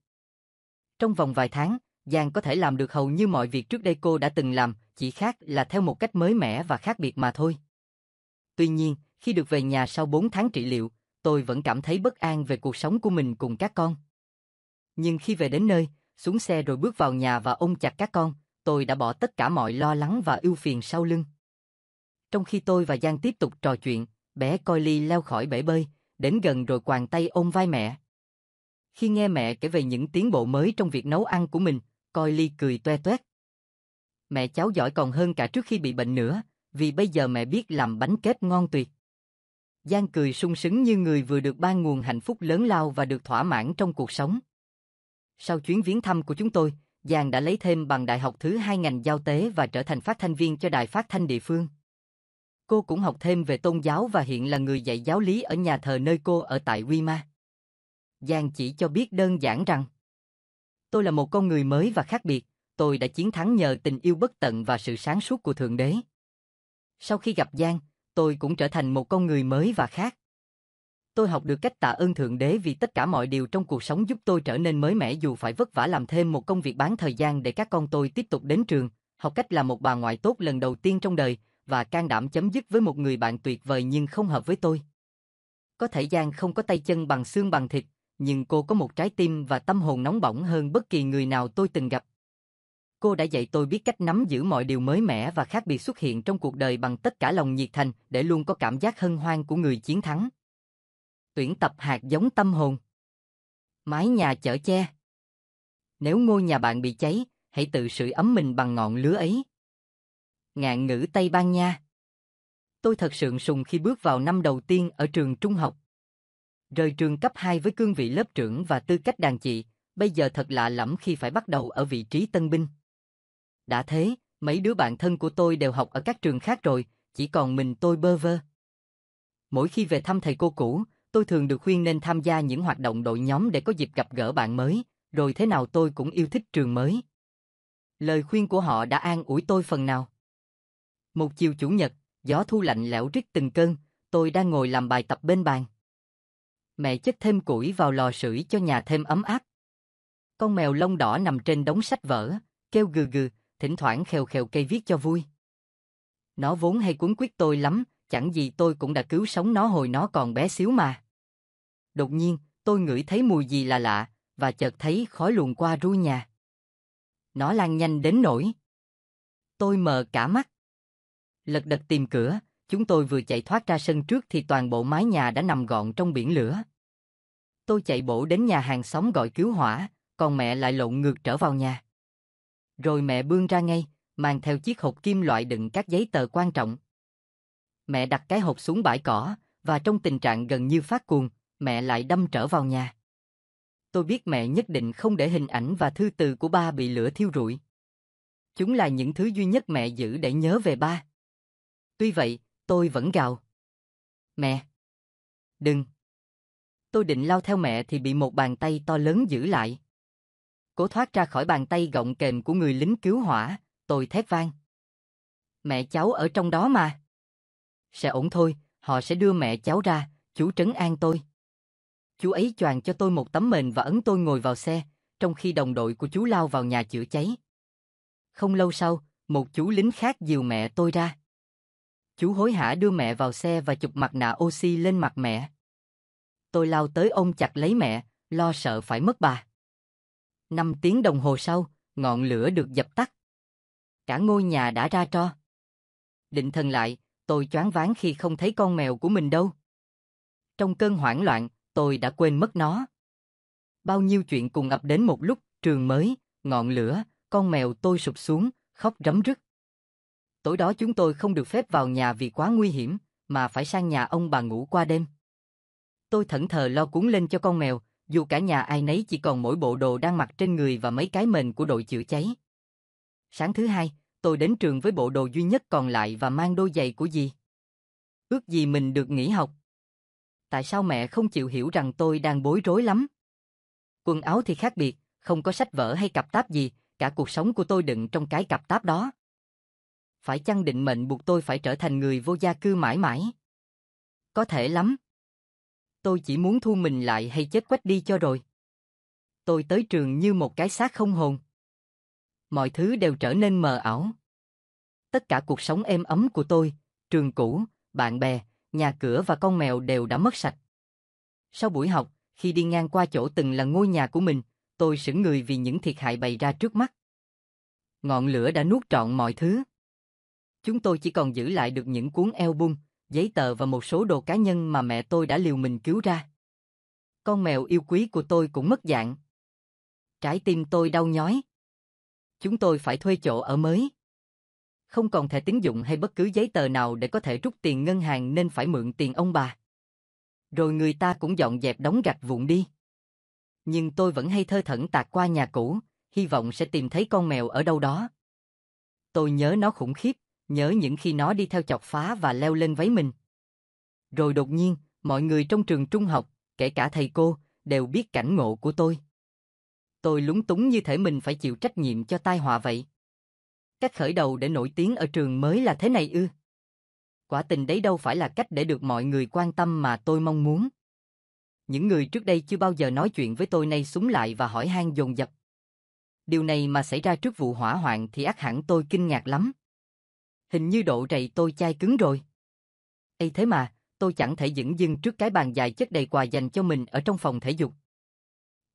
Speaker 1: Trong vòng vài tháng, Giang có thể làm được hầu như mọi việc trước đây cô đã từng làm, chỉ khác là theo một cách mới mẻ và khác biệt mà thôi. Tuy nhiên, khi được về nhà sau 4 tháng trị liệu, tôi vẫn cảm thấy bất an về cuộc sống của mình cùng các con. Nhưng khi về đến nơi, xuống xe rồi bước vào nhà và ôm chặt các con, tôi đã bỏ tất cả mọi lo lắng và ưu phiền sau lưng. Trong khi tôi và Giang tiếp tục trò chuyện, bé Coily leo khỏi bể bơi, đến gần rồi quàng tay ôm vai mẹ. Khi nghe mẹ kể về những tiến bộ mới trong việc nấu ăn của mình, Coily cười toe toét. Mẹ cháu giỏi còn hơn cả trước khi bị bệnh nữa, vì bây giờ mẹ biết làm bánh kếp ngon tuyệt. Giang cười sung sướng như người vừa được ban nguồn hạnh phúc lớn lao và được thỏa mãn trong cuộc sống. Sau chuyến viếng thăm của chúng tôi, Giang đã lấy thêm bằng đại học thứ 2 ngành giao tế và trở thành phát thanh viên cho đài phát thanh địa phương. Cô cũng học thêm về tôn giáo và hiện là người dạy giáo lý ở nhà thờ nơi cô ở tại Weimar. Giang chỉ cho biết đơn giản rằng tôi là một con người mới và khác biệt, tôi đã chiến thắng nhờ tình yêu bất tận và sự sáng suốt của Thượng Đế. Sau khi gặp Giang, tôi cũng trở thành một con người mới và khác. Tôi học được cách tạ ơn Thượng Đế vì tất cả mọi điều trong cuộc sống giúp tôi trở nên mới mẻ dù phải vất vả làm thêm một công việc bán thời gian để các con tôi tiếp tục đến trường, học cách làm một bà ngoại tốt lần đầu tiên trong đời, và can đảm chấm dứt với một người bạn tuyệt vời nhưng không hợp với tôi. Có thể Giang không có tay chân bằng xương bằng thịt, nhưng cô có một trái tim và tâm hồn nóng bỏng hơn bất kỳ người nào tôi từng gặp. Cô đã dạy tôi biết cách nắm giữ mọi điều mới mẻ và khác biệt xuất hiện trong cuộc đời bằng tất cả lòng nhiệt thành để luôn có cảm giác hân hoan của người chiến thắng. Tuyển tập hạt giống tâm hồn. Mái nhà chở che. Nếu ngôi nhà bạn bị cháy, hãy tự sưởi ấm mình bằng ngọn lửa ấy. Ngạn ngữ Tây Ban Nha. Tôi thật sượng sùng khi bước vào năm đầu tiên ở trường trung học. Rời trường cấp 2 với cương vị lớp trưởng và tư cách đàn chị, bây giờ thật lạ lẫm khi phải bắt đầu ở vị trí tân binh. Đã thế, mấy đứa bạn thân của tôi đều học ở các trường khác rồi, chỉ còn mình tôi bơ vơ. Mỗi khi về thăm thầy cô cũ, tôi thường được khuyên nên tham gia những hoạt động đội nhóm để có dịp gặp gỡ bạn mới, rồi thế nào tôi cũng yêu thích trường mới. Lời khuyên của họ đã an ủi tôi phần nào. Một chiều chủ nhật, Gió thu lạnh lẽo rít từng cơn, tôi đang ngồi làm bài tập bên bàn. Mẹ chất thêm củi vào lò sưởi cho nhà thêm ấm áp. Con mèo lông đỏ nằm trên đống sách vở, kêu gừ gừ, thỉnh thoảng khèo khèo cây viết cho vui. Nó vốn hay quấn quýt tôi lắm, chẳng gì tôi cũng đã cứu sống nó hồi nó còn bé xíu mà. Đột nhiên, tôi ngửi thấy mùi gì là lạ, và chợt thấy khói luồn qua ru nhà. Nó lan nhanh đến nỗi tôi mờ cả mắt. Lật đật tìm cửa, chúng tôi vừa chạy thoát ra sân trước thì toàn bộ mái nhà đã nằm gọn trong biển lửa. Tôi chạy bổ đến nhà hàng xóm gọi cứu hỏa, còn mẹ lại lộn ngược trở vào nhà. Rồi mẹ bươn ra ngay, mang theo chiếc hộp kim loại đựng các giấy tờ quan trọng. Mẹ đặt cái hộp xuống bãi cỏ, và trong tình trạng gần như phát cuồng, mẹ lại đâm trở vào nhà. Tôi biết mẹ nhất định không để hình ảnh và thư từ của ba bị lửa thiêu rụi. Chúng là những thứ duy nhất mẹ giữ để nhớ về ba. Tuy vậy, tôi vẫn gào. Mẹ! Đừng! Tôi định lao theo mẹ thì bị một bàn tay to lớn giữ lại. Cố thoát ra khỏi bàn tay gọng kềm của người lính cứu hỏa, tôi thét vang. Mẹ cháu ở trong đó mà. Sẽ ổn thôi, họ sẽ đưa mẹ cháu ra, chú trấn an tôi. Chú ấy choàng cho tôi một tấm mền và ấn tôi ngồi vào xe, trong khi đồng đội của chú lao vào nhà chữa cháy. Không lâu sau, một chú lính khác dìu mẹ tôi ra. Chú hối hả đưa mẹ vào xe và chụp mặt nạ oxy lên mặt mẹ. Tôi lao tới ôm chặt lấy mẹ, lo sợ phải mất bà. 5 tiếng đồng hồ sau, ngọn lửa được dập tắt. Cả ngôi nhà đã ra tro. Định thần lại, tôi choáng váng khi không thấy con mèo của mình đâu. Trong cơn hoảng loạn, tôi đã quên mất nó. Bao nhiêu chuyện cùng ập đến một lúc, trường mới, ngọn lửa, con mèo tôi sụp xuống, khóc rấm rứt. Tối đó chúng tôi không được phép vào nhà vì quá nguy hiểm, mà phải sang nhà ông bà ngủ qua đêm. Tôi thẫn thờ lo cuốn lên cho con mèo, dù cả nhà ai nấy chỉ còn mỗi bộ đồ đang mặc trên người và mấy cái mền của đội chữa cháy. Sáng thứ hai, tôi đến trường với bộ đồ duy nhất còn lại và mang đôi giày của dì. Ước gì mình được nghỉ học. Tại sao mẹ không chịu hiểu rằng tôi đang bối rối lắm? Quần áo thì khác biệt, không có sách vở hay cặp táp gì, cả cuộc sống của tôi đựng trong cái cặp táp đó. Phải chăng định mệnh buộc tôi phải trở thành người vô gia cư mãi mãi? Có thể lắm. Tôi chỉ muốn thu mình lại hay chết quách đi cho rồi. Tôi tới trường như một cái xác không hồn. Mọi thứ đều trở nên mờ ảo. Tất cả cuộc sống êm ấm của tôi, trường cũ, bạn bè, nhà cửa và con mèo đều đã mất sạch. Sau buổi học, khi đi ngang qua chỗ từng là ngôi nhà của mình, tôi sững người vì những thiệt hại bày ra trước mắt. Ngọn lửa đã nuốt trọn mọi thứ. Chúng tôi chỉ còn giữ lại được những cuốn album, giấy tờ và một số đồ cá nhân mà mẹ tôi đã liều mình cứu ra. Con mèo yêu quý của tôi cũng mất dạng. Trái tim tôi đau nhói. Chúng tôi phải thuê chỗ ở mới. Không còn thẻ tín dụng hay bất cứ giấy tờ nào để có thể rút tiền ngân hàng nên phải mượn tiền ông bà. Rồi người ta cũng dọn dẹp đống gạch vụn đi. Nhưng tôi vẫn hay thơ thẩn tạt qua nhà cũ, hy vọng sẽ tìm thấy con mèo ở đâu đó. Tôi nhớ nó khủng khiếp, nhớ những khi nó đi theo chọc phá và leo lên váy mình. Rồi đột nhiên, mọi người trong trường trung học, kể cả thầy cô, đều biết cảnh ngộ của tôi. Tôi lúng túng như thể mình phải chịu trách nhiệm cho tai họa vậy. Cách khởi đầu để nổi tiếng ở trường mới là thế này ư? Quả tình đấy đâu phải là cách để được mọi người quan tâm mà tôi mong muốn. Những người trước đây chưa bao giờ nói chuyện với tôi nay xúm lại và hỏi han dồn dập. Điều này mà xảy ra trước vụ hỏa hoạn thì ắt hẳn tôi kinh ngạc lắm. Hình như độ rầy tôi chai cứng rồi. Ây thế mà, tôi chẳng thể dửng dưng trước cái bàn dài chất đầy quà dành cho mình ở trong phòng thể dục.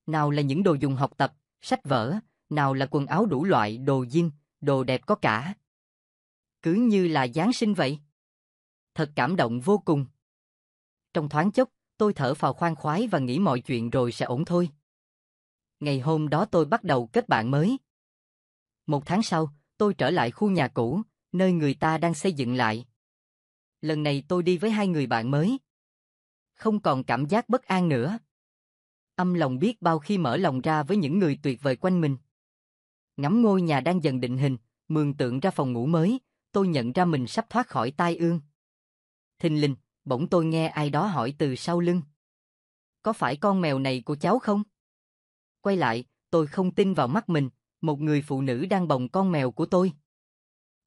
Speaker 1: Nào là những đồ dùng học tập, sách vở, nào là quần áo đủ loại, đồ jean, đồ đẹp có cả. Cứ như là Giáng sinh vậy. Thật cảm động vô cùng. Trong thoáng chốc, tôi thở phào khoan khoái và nghĩ mọi chuyện rồi sẽ ổn thôi. Ngày hôm đó tôi bắt đầu kết bạn mới. 1 tháng sau, tôi trở lại khu nhà cũ, nơi người ta đang xây dựng lại. Lần này tôi đi với 2 người bạn mới. Không còn cảm giác bất an nữa. Âm lòng biết bao khi mở lòng ra với những người tuyệt vời quanh mình. Ngắm ngôi nhà đang dần định hình, mường tượng ra phòng ngủ mới, tôi nhận ra mình sắp thoát khỏi tai ương. Thình lình, bỗng tôi nghe ai đó hỏi từ sau lưng. Có phải con mèo này của cháu không? Quay lại, tôi không tin vào mắt mình, một người phụ nữ đang bồng con mèo của tôi.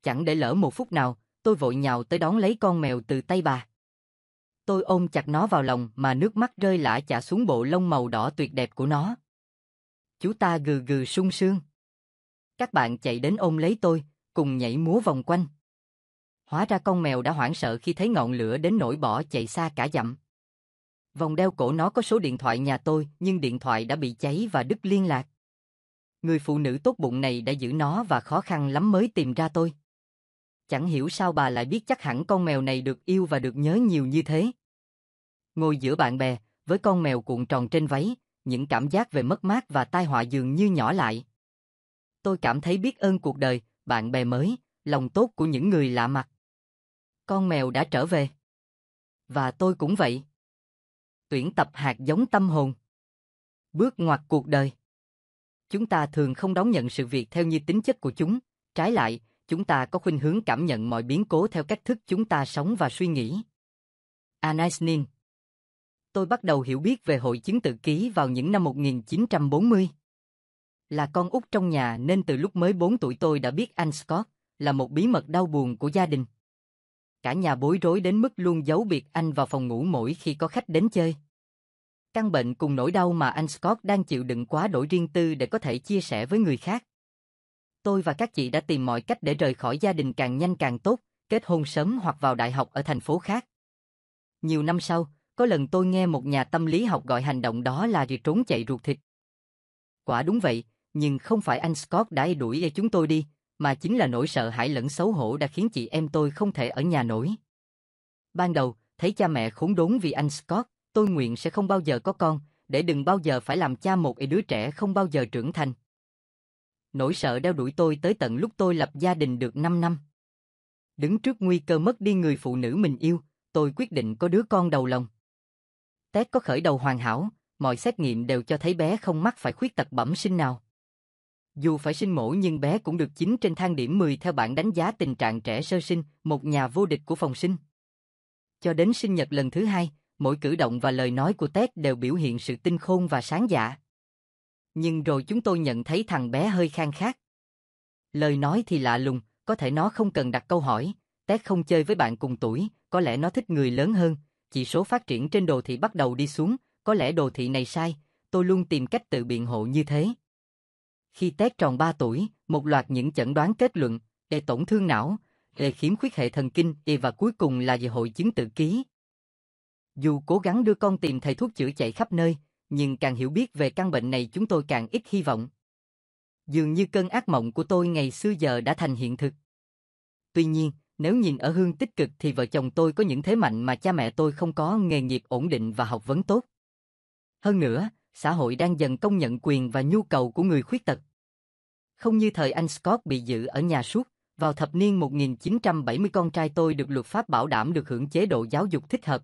Speaker 1: Chẳng để lỡ một phút nào, Tôi vội nhào tới đón lấy con mèo từ tay bà. Tôi ôm chặt nó vào lòng mà nước mắt rơi lã chả xuống bộ lông màu đỏ tuyệt đẹp của nó. Chú ta gừ gừ sung sướng. Các bạn chạy đến ôm lấy tôi, cùng nhảy múa vòng quanh. Hóa ra con mèo đã hoảng sợ khi thấy ngọn lửa đến nỗi bỏ chạy xa cả dặm. Vòng đeo cổ nó có số điện thoại nhà tôi, nhưng điện thoại đã bị cháy và đứt liên lạc. Người phụ nữ tốt bụng này đã giữ nó và khó khăn lắm mới tìm ra tôi. Chẳng hiểu sao bà lại biết chắc hẳn con mèo này được yêu và được nhớ nhiều như thế. Ngồi giữa bạn bè, với con mèo cuộn tròn trên váy, những cảm giác về mất mát và tai họa dường như nhỏ lại. Tôi cảm thấy biết ơn cuộc đời, bạn bè mới, lòng tốt của những người lạ mặt. Con mèo đã trở về. Và tôi cũng vậy. Tuyển tập hạt giống tâm hồn. Bước ngoặt cuộc đời. Chúng ta thường không đón nhận sự việc theo như tính chất của chúng, trái lại, chúng ta có khuynh hướng cảm nhận mọi biến cố theo cách thức chúng ta sống và suy nghĩ. Anais Nin. Tôi bắt đầu hiểu biết về hội chứng tự kỷ vào những năm 1940. Là con út trong nhà nên từ lúc mới 4 tuổi tôi đã biết anh Scott, là một bí mật đau buồn của gia đình. Cả nhà bối rối đến mức luôn giấu biệt anh vào phòng ngủ mỗi khi có khách đến chơi. Căn bệnh cùng nỗi đau mà anh Scott đang chịu đựng quá đỗi riêng tư để có thể chia sẻ với người khác. Tôi và các chị đã tìm mọi cách để rời khỏi gia đình càng nhanh càng tốt, kết hôn sớm hoặc vào đại học ở thành phố khác. Nhiều năm sau, có lần tôi nghe một nhà tâm lý học gọi hành động đó là việc trốn chạy ruột thịt. Quả đúng vậy, nhưng không phải anh Scott đã đuổi chúng tôi đi, mà chính là nỗi sợ hãi lẫn xấu hổ đã khiến chị em tôi không thể ở nhà nổi. Ban đầu, thấy cha mẹ khốn đốn vì anh Scott, tôi nguyện sẽ không bao giờ có con, để đừng bao giờ phải làm cha một đứa trẻ không bao giờ trưởng thành. Nỗi sợ đeo đuổi tôi tới tận lúc tôi lập gia đình được 5 năm. Đứng trước nguy cơ mất đi người phụ nữ mình yêu, tôi quyết định có đứa con đầu lòng. Ted có khởi đầu hoàn hảo, mọi xét nghiệm đều cho thấy bé không mắc phải khuyết tật bẩm sinh nào. Dù phải sinh mổ nhưng bé cũng được 9 trên thang điểm 10 theo bảng đánh giá tình trạng trẻ sơ sinh, một nhà vô địch của phòng sinh. Cho đến sinh nhật lần thứ 2, mỗi cử động và lời nói của Ted đều biểu hiện sự tinh khôn và sáng dạ. Nhưng rồi chúng tôi nhận thấy thằng bé hơi khan khác. Lời nói thì lạ lùng, có thể nó không cần đặt câu hỏi, Ted không chơi với bạn cùng tuổi, có lẽ nó thích người lớn hơn, chỉ số phát triển trên đồ thị bắt đầu đi xuống, có lẽ đồ thị này sai, tôi luôn tìm cách tự biện hộ như thế. Khi Ted tròn 3 tuổi, một loạt những chẩn đoán kết luận, tổn thương não, khiếm khuyết hệ thần kinh, và cuối cùng là về hội chứng tự kỷ. Dù cố gắng đưa con tìm thầy thuốc chữa chạy khắp nơi, nhưng càng hiểu biết về căn bệnh này chúng tôi càng ít hy vọng. Dường như cơn ác mộng của tôi ngày xưa giờ đã thành hiện thực. Tuy nhiên, nếu nhìn ở hướng tích cực thì vợ chồng tôi có những thế mạnh mà cha mẹ tôi không có, nghề nghiệp ổn định và học vấn tốt. Hơn nữa, xã hội đang dần công nhận quyền và nhu cầu của người khuyết tật. Không như thời anh Scott bị giữ ở nhà suốt, vào thập niên 1970 con trai tôi được luật pháp bảo đảm được hưởng chế độ giáo dục thích hợp.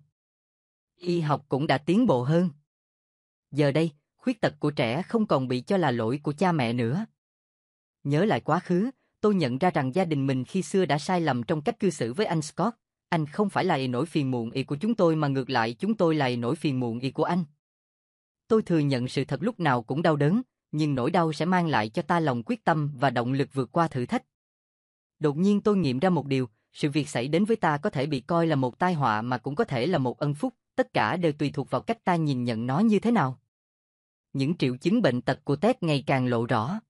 Speaker 1: Y học cũng đã tiến bộ hơn. Giờ đây, khuyết tật của trẻ không còn bị cho là lỗi của cha mẹ nữa. Nhớ lại quá khứ, tôi nhận ra rằng gia đình mình khi xưa đã sai lầm trong cách cư xử với anh Scott. Anh không phải là nỗi phiền muộn của chúng tôi mà ngược lại chúng tôi là nỗi phiền muộn của anh. Tôi thừa nhận sự thật lúc nào cũng đau đớn, nhưng nỗi đau sẽ mang lại cho ta lòng quyết tâm và động lực vượt qua thử thách. Đột nhiên tôi nghiệm ra một điều, sự việc xảy đến với ta có thể bị coi là một tai họa mà cũng có thể là một ân phúc, tất cả đều tùy thuộc vào cách ta nhìn nhận nó như thế nào. Những triệu chứng bệnh tật của Ted ngày càng lộ rõ.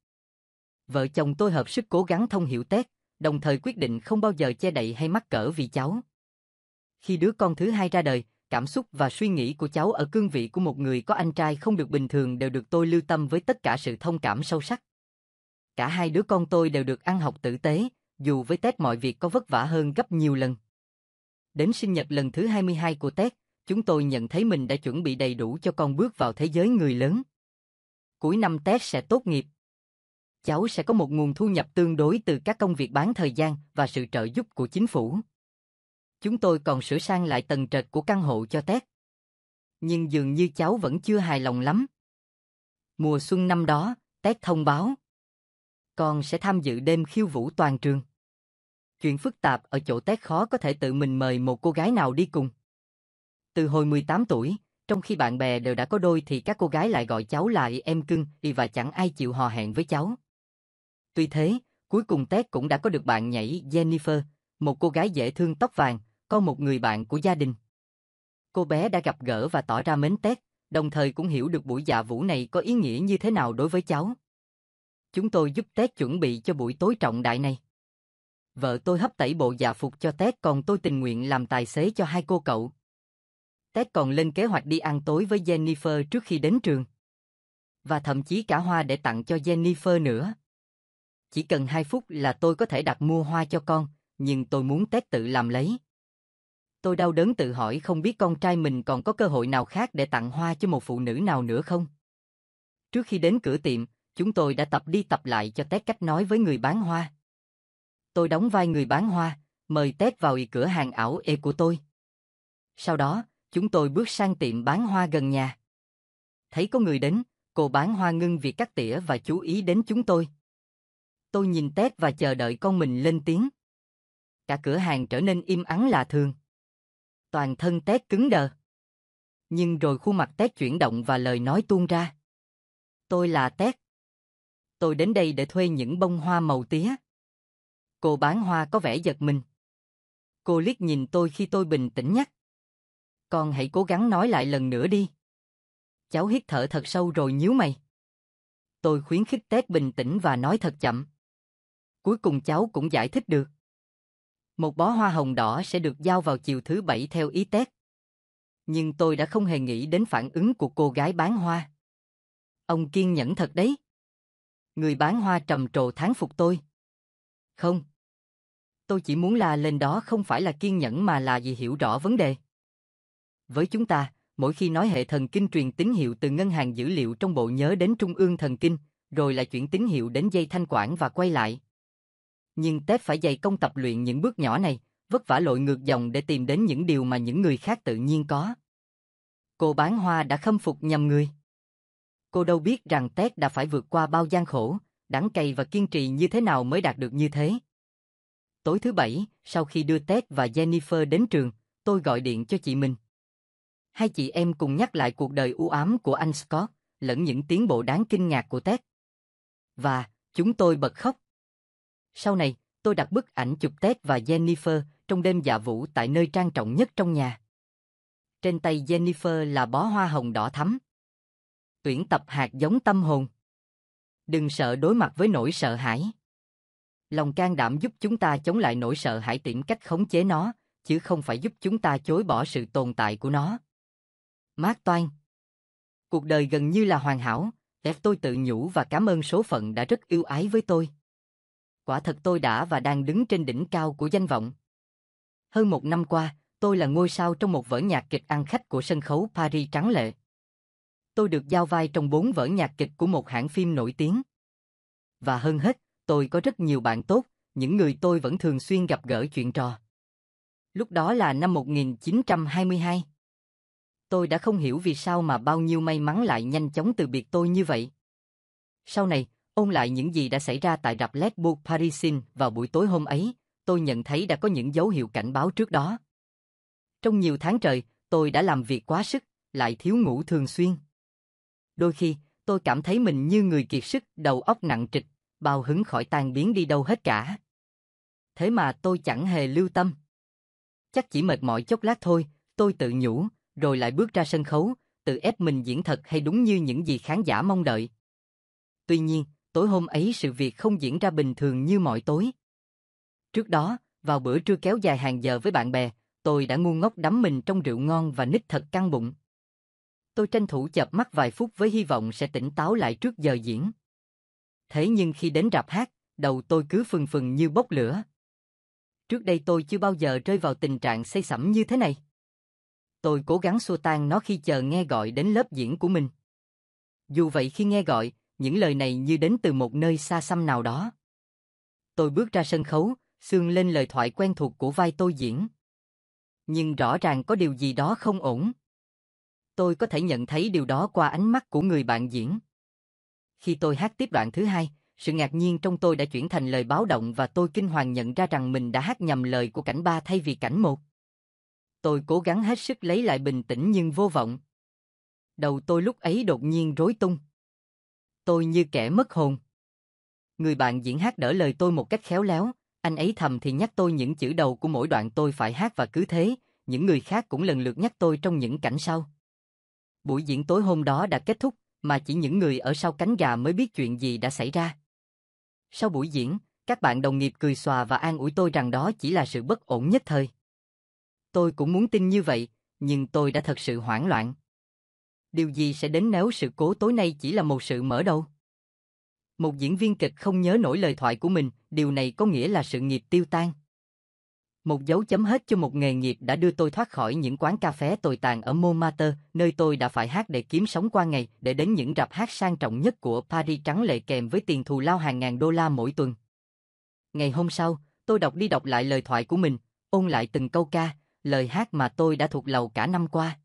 Speaker 1: Vợ chồng tôi hợp sức cố gắng thông hiểu Ted, đồng thời quyết định không bao giờ che đậy hay mắc cỡ vì cháu. Khi đứa con thứ 2 ra đời, cảm xúc và suy nghĩ của cháu ở cương vị của một người có anh trai không được bình thường đều được tôi lưu tâm với tất cả sự thông cảm sâu sắc. Cả hai đứa con tôi đều được ăn học tử tế, dù với Ted mọi việc có vất vả hơn gấp nhiều lần. Đến sinh nhật lần thứ 22 của Ted, chúng tôi nhận thấy mình đã chuẩn bị đầy đủ cho con bước vào thế giới người lớn. Cuối năm Ted sẽ tốt nghiệp. Cháu sẽ có một nguồn thu nhập tương đối từ các công việc bán thời gian và sự trợ giúp của chính phủ. Chúng tôi còn sửa sang lại tầng trệt của căn hộ cho Ted. Nhưng dường như cháu vẫn chưa hài lòng lắm. Mùa xuân năm đó, Ted thông báo. Con sẽ tham dự đêm khiêu vũ toàn trường. Chuyện phức tạp ở chỗ Ted khó có thể tự mình mời một cô gái nào đi cùng. Từ hồi 18 tuổi, trong khi bạn bè đều đã có đôi thì các cô gái lại gọi cháu là em cưng và chẳng ai chịu hò hẹn với cháu. Tuy thế, cuối cùng Ted cũng đã có được bạn nhảy Jennifer, Một cô gái dễ thương tóc vàng, có một người bạn của gia đình. Cô bé đã gặp gỡ và tỏ ra mến Ted, đồng thời cũng hiểu được buổi dạ vũ này có ý nghĩa như thế nào đối với cháu. Chúng tôi giúp Ted chuẩn bị cho buổi tối trọng đại này. Vợ tôi hấp tẩy bộ dạ phục cho Ted, còn tôi tình nguyện làm tài xế cho hai cô cậu. Ted còn lên kế hoạch đi ăn tối với Jennifer trước khi đến trường. Và thậm chí cả hoa để tặng cho Jennifer nữa. Chỉ cần 2 phút là tôi có thể đặt mua hoa cho con, nhưng tôi muốn Ted tự làm lấy. Tôi đau đớn tự hỏi không biết con trai mình còn có cơ hội nào khác để tặng hoa cho một phụ nữ nào nữa không. Trước khi đến cửa tiệm, chúng tôi đã tập đi tập lại cho Ted cách nói với người bán hoa. Tôi đóng vai người bán hoa, mời Ted vào cửa hàng ảo của tôi. Sau đó, chúng tôi bước sang tiệm bán hoa gần nhà. Thấy có người đến, cô bán hoa ngưng việc cắt tỉa và chú ý đến chúng tôi. Tôi nhìn Ted và chờ đợi con mình lên tiếng. Cả cửa hàng trở nên im ắng lạ thường. Toàn thân Ted cứng đờ. Nhưng rồi khuôn mặt Ted chuyển động và lời nói tuôn ra. Tôi là Ted. Tôi đến đây để thuê những bông hoa màu tía. Cô bán hoa có vẻ giật mình. Cô liếc nhìn tôi khi tôi bình tĩnh nhắc. Con hãy cố gắng nói lại lần nữa đi. Cháu hít thở thật sâu rồi nhíu mày. Tôi khuyến khích Ted bình tĩnh và nói thật chậm. Cuối cùng cháu cũng giải thích được. Một bó hoa hồng đỏ sẽ được giao vào chiều thứ Bảy theo ý Ted. Nhưng tôi đã không hề nghĩ đến phản ứng của cô gái bán hoa. Ông kiên nhẫn thật đấy. Người bán hoa trầm trồ thán phục tôi. Không. Tôi chỉ muốn la lên đó không phải là kiên nhẫn mà là vì hiểu rõ vấn đề. Với chúng ta, mỗi khi nói hệ thần kinh truyền tín hiệu từ ngân hàng dữ liệu trong bộ nhớ đến trung ương thần kinh, rồi lại chuyển tín hiệu đến dây thanh quản và quay lại. Nhưng Ted phải dày công tập luyện những bước nhỏ này, vất vả lội ngược dòng để tìm đến những điều mà những người khác tự nhiên có. Cô bán hoa đã khâm phục nhầm người. Cô đâu biết rằng Ted đã phải vượt qua bao gian khổ, đắng cay và kiên trì như thế nào mới đạt được như thế. Tối thứ Bảy, sau khi đưa Ted và Jennifer đến trường, tôi gọi điện cho chị mình. Hai chị em cùng nhắc lại cuộc đời u ám của anh Scott, lẫn những tiến bộ đáng kinh ngạc của Ted. Và, chúng tôi bật khóc. Sau này, tôi đặt bức ảnh chụp Ted và Jennifer trong đêm dạ vũ tại nơi trang trọng nhất trong nhà. Trên tay Jennifer là bó hoa hồng đỏ thắm. Tuyển tập hạt giống tâm hồn. Đừng sợ đối mặt với nỗi sợ hãi. Lòng can đảm giúp chúng ta chống lại nỗi sợ hãi tìm cách khống chế nó, chứ không phải giúp chúng ta chối bỏ sự tồn tại của nó. Mark Twain. Cuộc đời gần như là hoàn hảo, tôi tự nhủ và cảm ơn số phận đã rất ưu ái với tôi. Quả thật tôi đã và đang đứng trên đỉnh cao của danh vọng. Hơn 1 năm qua, tôi là ngôi sao trong một vở nhạc kịch ăn khách của sân khấu Paris tráng lệ. Tôi được giao vai trong 4 vở nhạc kịch của một hãng phim nổi tiếng. Và hơn hết, tôi có rất nhiều bạn tốt, những người tôi vẫn thường xuyên gặp gỡ chuyện trò. Lúc đó là năm 1922. Tôi đã không hiểu vì sao mà bao nhiêu may mắn lại nhanh chóng từ biệt tôi như vậy. Sau này, ôn lại những gì đã xảy ra tại rạp Les Beaux Parisiens vào buổi tối hôm ấy, tôi nhận thấy đã có những dấu hiệu cảnh báo trước đó. Trong nhiều tháng trời, tôi đã làm việc quá sức, lại thiếu ngủ thường xuyên. Đôi khi, tôi cảm thấy mình như người kiệt sức, đầu óc nặng trịch, bao hứng khỏi tan biến đi đâu hết cả. Thế mà tôi chẳng hề lưu tâm. Chắc chỉ mệt mỏi chốc lát thôi, tôi tự nhủ, rồi lại bước ra sân khấu, tự ép mình diễn thật hay đúng như những gì khán giả mong đợi. Tuy nhiên, tối hôm ấy sự việc không diễn ra bình thường như mọi tối. Trước đó, vào bữa trưa kéo dài hàng giờ với bạn bè, tôi đã ngu ngốc đắm mình trong rượu ngon và nít thật căng bụng. Tôi tranh thủ chợp mắt vài phút với hy vọng sẽ tỉnh táo lại trước giờ diễn. Thế nhưng khi đến rạp hát, đầu tôi cứ phừng phừng như bốc lửa. Trước đây tôi chưa bao giờ rơi vào tình trạng say sẩm như thế này. Tôi cố gắng xua tan nó khi chờ nghe gọi đến lớp diễn của mình. Dù vậy khi nghe gọi, những lời này như đến từ một nơi xa xăm nào đó. Tôi bước ra sân khấu, xương lên lời thoại quen thuộc của vai tôi diễn. Nhưng rõ ràng có điều gì đó không ổn. Tôi có thể nhận thấy điều đó qua ánh mắt của người bạn diễn. Khi tôi hát tiếp đoạn thứ hai, sự ngạc nhiên trong tôi đã chuyển thành lời báo động và tôi kinh hoàng nhận ra rằng mình đã hát nhầm lời của cảnh 3 thay vì cảnh 1. Tôi cố gắng hết sức lấy lại bình tĩnh nhưng vô vọng. Đầu tôi lúc ấy đột nhiên rối tung. Tôi như kẻ mất hồn. Người bạn diễn hát đỡ lời tôi một cách khéo léo, Anh ấy thầm thì nhắc tôi những chữ đầu của mỗi đoạn tôi phải hát và cứ thế, những người khác cũng lần lượt nhắc tôi trong những cảnh sau. Buổi diễn tối hôm đó đã kết thúc, mà chỉ những người ở sau cánh gà mới biết chuyện gì đã xảy ra. Sau buổi diễn, các bạn đồng nghiệp cười xòa và an ủi tôi rằng đó chỉ là sự bất ổn nhất thời. Tôi cũng muốn tin như vậy, nhưng tôi đã thật sự hoảng loạn. Điều gì sẽ đến nếu sự cố tối nay chỉ là một sự mở đầu? Một diễn viên kịch không nhớ nổi lời thoại của mình, điều này có nghĩa là sự nghiệp tiêu tan. Một dấu chấm hết cho một nghề nghiệp đã đưa tôi thoát khỏi những quán cà phé tồi tàn ở Montmartre, nơi tôi đã phải hát để kiếm sống qua ngày, để đến những rạp hát sang trọng nhất của Paris trắng lệ kèm với tiền thù lao hàng ngàn đô la mỗi tuần. Ngày hôm sau, tôi đọc đi đọc lại lời thoại của mình, ôn lại từng câu ca, lời hát mà tôi đã thuộc lầu cả năm qua.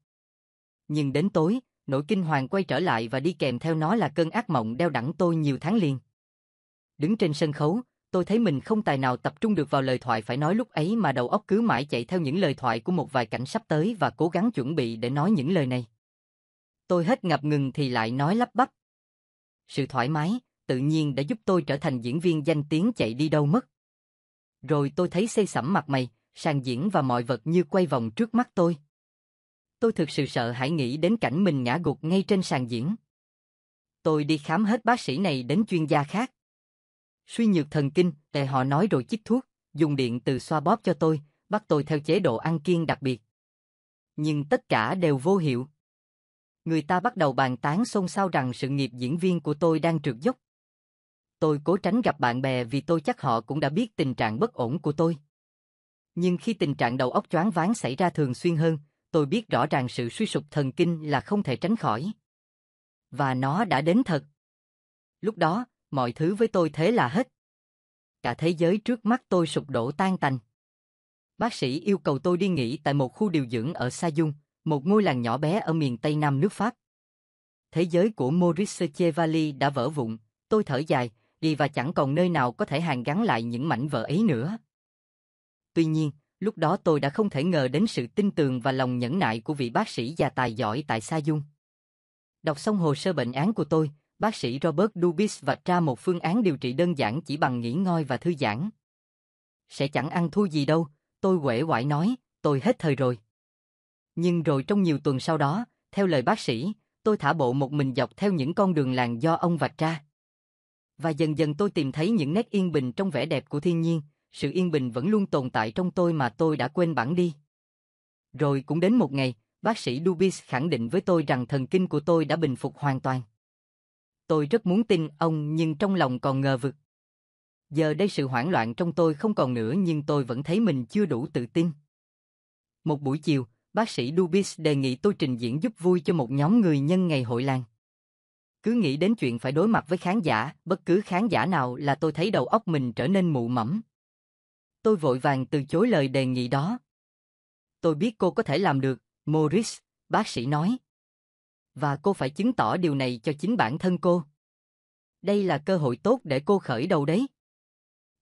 Speaker 1: Nhưng đến tối, nỗi kinh hoàng quay trở lại và đi kèm theo nó là cơn ác mộng đeo đẳng tôi nhiều tháng liền. Đứng trên sân khấu, tôi thấy mình không tài nào tập trung được vào lời thoại phải nói lúc ấy mà đầu óc cứ mãi chạy theo những lời thoại của một vài cảnh sắp tới và cố gắng chuẩn bị để nói những lời này. Tôi hết ngập ngừng thì lại nói lắp bắp. Sự thoải mái, tự nhiên đã giúp tôi trở thành diễn viên danh tiếng chạy đi đâu mất. Rồi tôi thấy xây sẩm mặt mày, sàn diễn và mọi vật như quay vòng trước mắt tôi. Tôi thực sự sợ hãi nghĩ đến cảnh mình ngã gục ngay trên sàn diễn. Tôi đi khám hết bác sĩ này đến chuyên gia khác. Suy nhược thần kinh, họ nói rồi chích thuốc, dùng điện từ xoa bóp cho tôi, bắt tôi theo chế độ ăn kiêng đặc biệt. Nhưng tất cả đều vô hiệu. Người ta bắt đầu bàn tán xôn xao rằng sự nghiệp diễn viên của tôi đang trượt dốc. Tôi cố tránh gặp bạn bè vì tôi chắc họ cũng đã biết tình trạng bất ổn của tôi. Nhưng khi tình trạng đầu óc choáng váng xảy ra thường xuyên hơn, tôi biết rõ ràng sự suy sụp thần kinh là không thể tránh khỏi. Và nó đã đến thật. Lúc đó, mọi thứ với tôi thế là hết. Cả thế giới trước mắt tôi sụp đổ tan tành. Bác sĩ yêu cầu tôi đi nghỉ tại một khu điều dưỡng ở Sayung, một ngôi làng nhỏ bé ở miền Tây Nam nước Pháp. Thế giới của Maurice Chevalier đã vỡ vụn, tôi thở dài, đi và chẳng còn nơi nào có thể hàn gắn lại những mảnh vỡ ấy nữa. Tuy nhiên, lúc đó tôi đã không thể ngờ đến sự tin tường và lòng nhẫn nại của vị bác sĩ già tài giỏi tại Sayung. Đọc xong hồ sơ bệnh án của tôi, bác sĩ Robert Dubis vạch ra một phương án điều trị đơn giản chỉ bằng nghỉ ngơi và thư giãn. Sẽ chẳng ăn thua gì đâu, tôi uể oải nói, tôi hết thời rồi. Nhưng rồi trong nhiều tuần sau đó, theo lời bác sĩ, tôi thả bộ một mình dọc theo những con đường làng do ông vạch ra. Và dần dần tôi tìm thấy những nét yên bình trong vẻ đẹp của thiên nhiên, sự yên bình vẫn luôn tồn tại trong tôi mà tôi đã quên bẵng đi. Rồi cũng đến một ngày, bác sĩ Dubis khẳng định với tôi rằng thần kinh của tôi đã bình phục hoàn toàn. Tôi rất muốn tin ông nhưng trong lòng còn ngờ vực. Giờ đây sự hoảng loạn trong tôi không còn nữa nhưng tôi vẫn thấy mình chưa đủ tự tin. Một buổi chiều, bác sĩ Dubis đề nghị tôi trình diễn giúp vui cho một nhóm người nhân ngày hội làng. Cứ nghĩ đến chuyện phải đối mặt với khán giả, bất cứ khán giả nào là tôi thấy đầu óc mình trở nên mụ mẫm. Tôi vội vàng từ chối lời đề nghị đó. Tôi biết cô có thể làm được, Maurice, bác sĩ nói. Và cô phải chứng tỏ điều này cho chính bản thân cô. Đây là cơ hội tốt để cô khởi đầu đấy.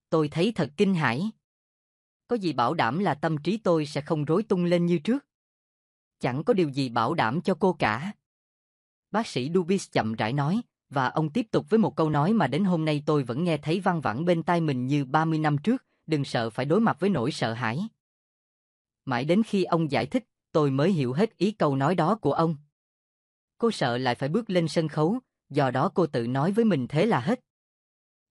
Speaker 1: Tôi thấy thật kinh hãi. Có gì bảo đảm là tâm trí tôi sẽ không rối tung lên như trước? Chẳng có điều gì bảo đảm cho cô cả. Bác sĩ Dubis chậm rãi nói, và ông tiếp tục với một câu nói mà đến hôm nay tôi vẫn nghe thấy văng vẳng bên tai mình như 30 năm trước, đừng sợ phải đối mặt với nỗi sợ hãi. Mãi đến khi ông giải thích, tôi mới hiểu hết ý câu nói đó của ông. Cô sợ lại phải bước lên sân khấu, do đó cô tự nói với mình thế là hết.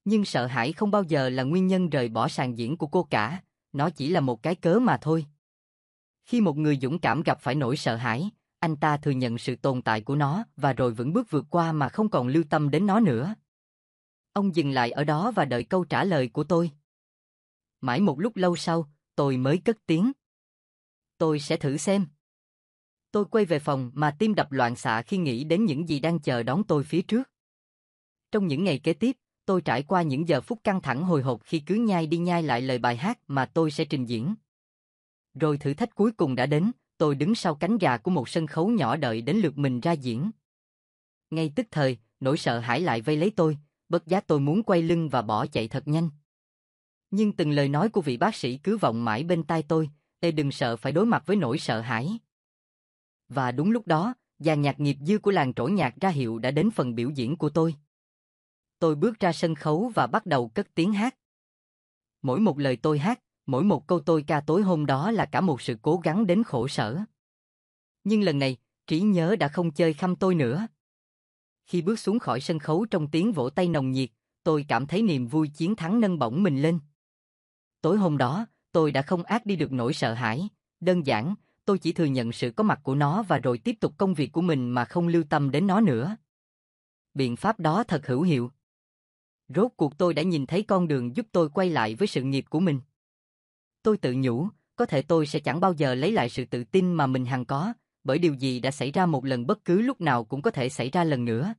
Speaker 1: Nhưng sợ hãi không bao giờ là nguyên nhân rời bỏ sàn diễn của cô cả, nó chỉ là một cái cớ mà thôi. Khi một người dũng cảm gặp phải nỗi sợ hãi, anh ta thừa nhận sự tồn tại của nó và rồi vững bước vượt qua mà không còn lưu tâm đến nó nữa. Ông dừng lại ở đó và đợi câu trả lời của tôi. Mãi một lúc lâu sau, tôi mới cất tiếng. Tôi sẽ thử xem. Tôi quay về phòng mà tim đập loạn xạ khi nghĩ đến những gì đang chờ đón tôi phía trước. Trong những ngày kế tiếp, tôi trải qua những giờ phút căng thẳng hồi hộp khi cứ nhai đi nhai lại lời bài hát mà tôi sẽ trình diễn. Rồi thử thách cuối cùng đã đến, tôi đứng sau cánh gà của một sân khấu nhỏ đợi đến lượt mình ra diễn. Ngay tức thời, nỗi sợ hãi lại vây lấy tôi, bất giác tôi muốn quay lưng và bỏ chạy thật nhanh. Nhưng từng lời nói của vị bác sĩ cứ vọng mãi bên tai tôi, đừng sợ phải đối mặt với nỗi sợ hãi. Và đúng lúc đó, dàn nhạc nghiệp dư của làng trổ nhạc ra hiệu đã đến phần biểu diễn của tôi. Tôi bước ra sân khấu và bắt đầu cất tiếng hát. Mỗi một lời tôi hát, mỗi một câu tôi ca tối hôm đó là cả một sự cố gắng đến khổ sở. Nhưng lần này, trí nhớ đã không chơi khăm tôi nữa. Khi bước xuống khỏi sân khấu trong tiếng vỗ tay nồng nhiệt, tôi cảm thấy niềm vui chiến thắng nâng bổng mình lên. Tối hôm đó, tôi đã không át đi được nỗi sợ hãi, đơn giản, tôi chỉ thừa nhận sự có mặt của nó và rồi tiếp tục công việc của mình mà không lưu tâm đến nó nữa. Biện pháp đó thật hữu hiệu. Rốt cuộc tôi đã nhìn thấy con đường giúp tôi quay lại với sự nghiệp của mình. Tôi tự nhủ, có thể tôi sẽ chẳng bao giờ lấy lại sự tự tin mà mình hằng có, bởi điều gì đã xảy ra một lần bất cứ lúc nào cũng có thể xảy ra lần nữa.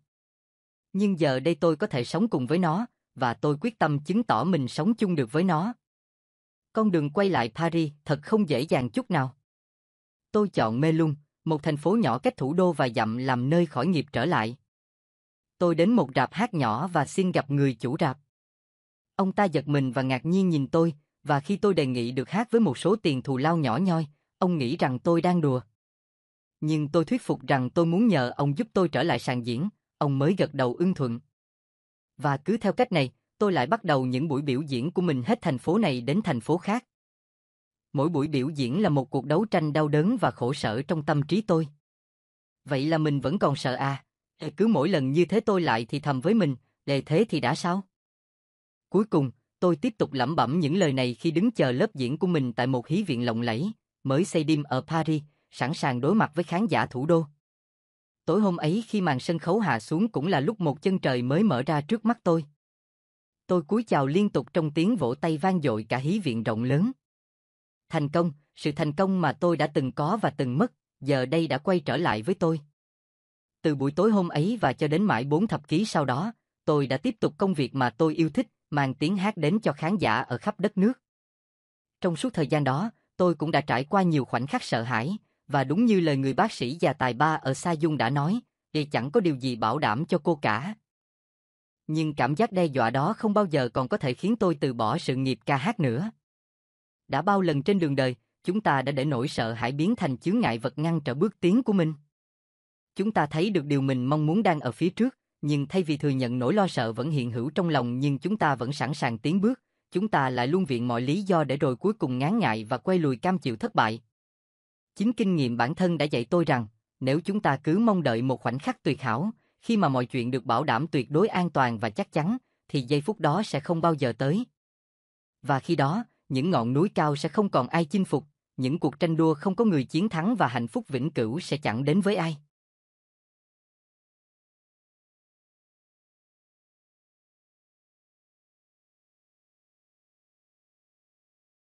Speaker 1: Nhưng giờ đây tôi có thể sống cùng với nó, và tôi quyết tâm chứng tỏ mình sống chung được với nó. Con đường quay lại Paris thật không dễ dàng chút nào. Tôi chọn Melun, một thành phố nhỏ cách thủ đô vài dặm làm nơi khởi nghiệp trở lại. Tôi đến một rạp hát nhỏ và xin gặp người chủ rạp. Ông ta giật mình và ngạc nhiên nhìn tôi, và khi tôi đề nghị được hát với một số tiền thù lao nhỏ nhoi, ông nghĩ rằng tôi đang đùa. Nhưng tôi thuyết phục rằng tôi muốn nhờ ông giúp tôi trở lại sàn diễn, ông mới gật đầu ưng thuận. Và cứ theo cách này, tôi lại bắt đầu những buổi biểu diễn của mình hết thành phố này đến thành phố khác. Mỗi buổi biểu diễn là một cuộc đấu tranh đau đớn và khổ sở trong tâm trí tôi. Vậy là mình vẫn còn sợ à? Cứ mỗi lần như thế tôi lại thì thầm với mình, để thế thì đã sao? Cuối cùng, tôi tiếp tục lẩm bẩm những lời này khi đứng chờ lớp diễn của mình tại một hí viện lộng lẫy, mới xây đêm ở Paris, sẵn sàng đối mặt với khán giả thủ đô. Tối hôm ấy khi màn sân khấu hạ xuống cũng là lúc một chân trời mới mở ra trước mắt tôi. Tôi cúi chào liên tục trong tiếng vỗ tay vang dội cả hí viện rộng lớn. Thành công, sự thành công mà tôi đã từng có và từng mất, giờ đây đã quay trở lại với tôi. Từ buổi tối hôm ấy và cho đến mãi 4 thập kỷ sau đó, tôi đã tiếp tục công việc mà tôi yêu thích, mang tiếng hát đến cho khán giả ở khắp đất nước. Trong suốt thời gian đó, tôi cũng đã trải qua nhiều khoảnh khắc sợ hãi, và đúng như lời người bác sĩ già tài ba ở Sa Dung đã nói, thì chẳng có điều gì bảo đảm cho cô cả. Nhưng cảm giác đe dọa đó không bao giờ còn có thể khiến tôi từ bỏ sự nghiệp ca hát nữa. Đã bao lần trên đường đời, chúng ta đã để nỗi sợ hãi biến thành chướng ngại vật ngăn trở bước tiến của mình. Chúng ta thấy được điều mình mong muốn đang ở phía trước, nhưng thay vì thừa nhận nỗi lo sợ vẫn hiện hữu trong lòng nhưng chúng ta vẫn sẵn sàng tiến bước, chúng ta lại luôn viện mọi lý do để rồi cuối cùng ngán ngại và quay lùi cam chịu thất bại. Chính kinh nghiệm bản thân đã dạy tôi rằng, nếu chúng ta cứ mong đợi một khoảnh khắc tuyệt hảo, khi mà mọi chuyện được bảo đảm tuyệt đối an toàn và chắc chắn, thì giây phút đó sẽ không bao giờ tới. Và khi đó, những ngọn núi cao sẽ không còn ai chinh phục, những cuộc tranh đua không có người chiến thắng và hạnh phúc vĩnh cửu sẽ chẳng đến với ai.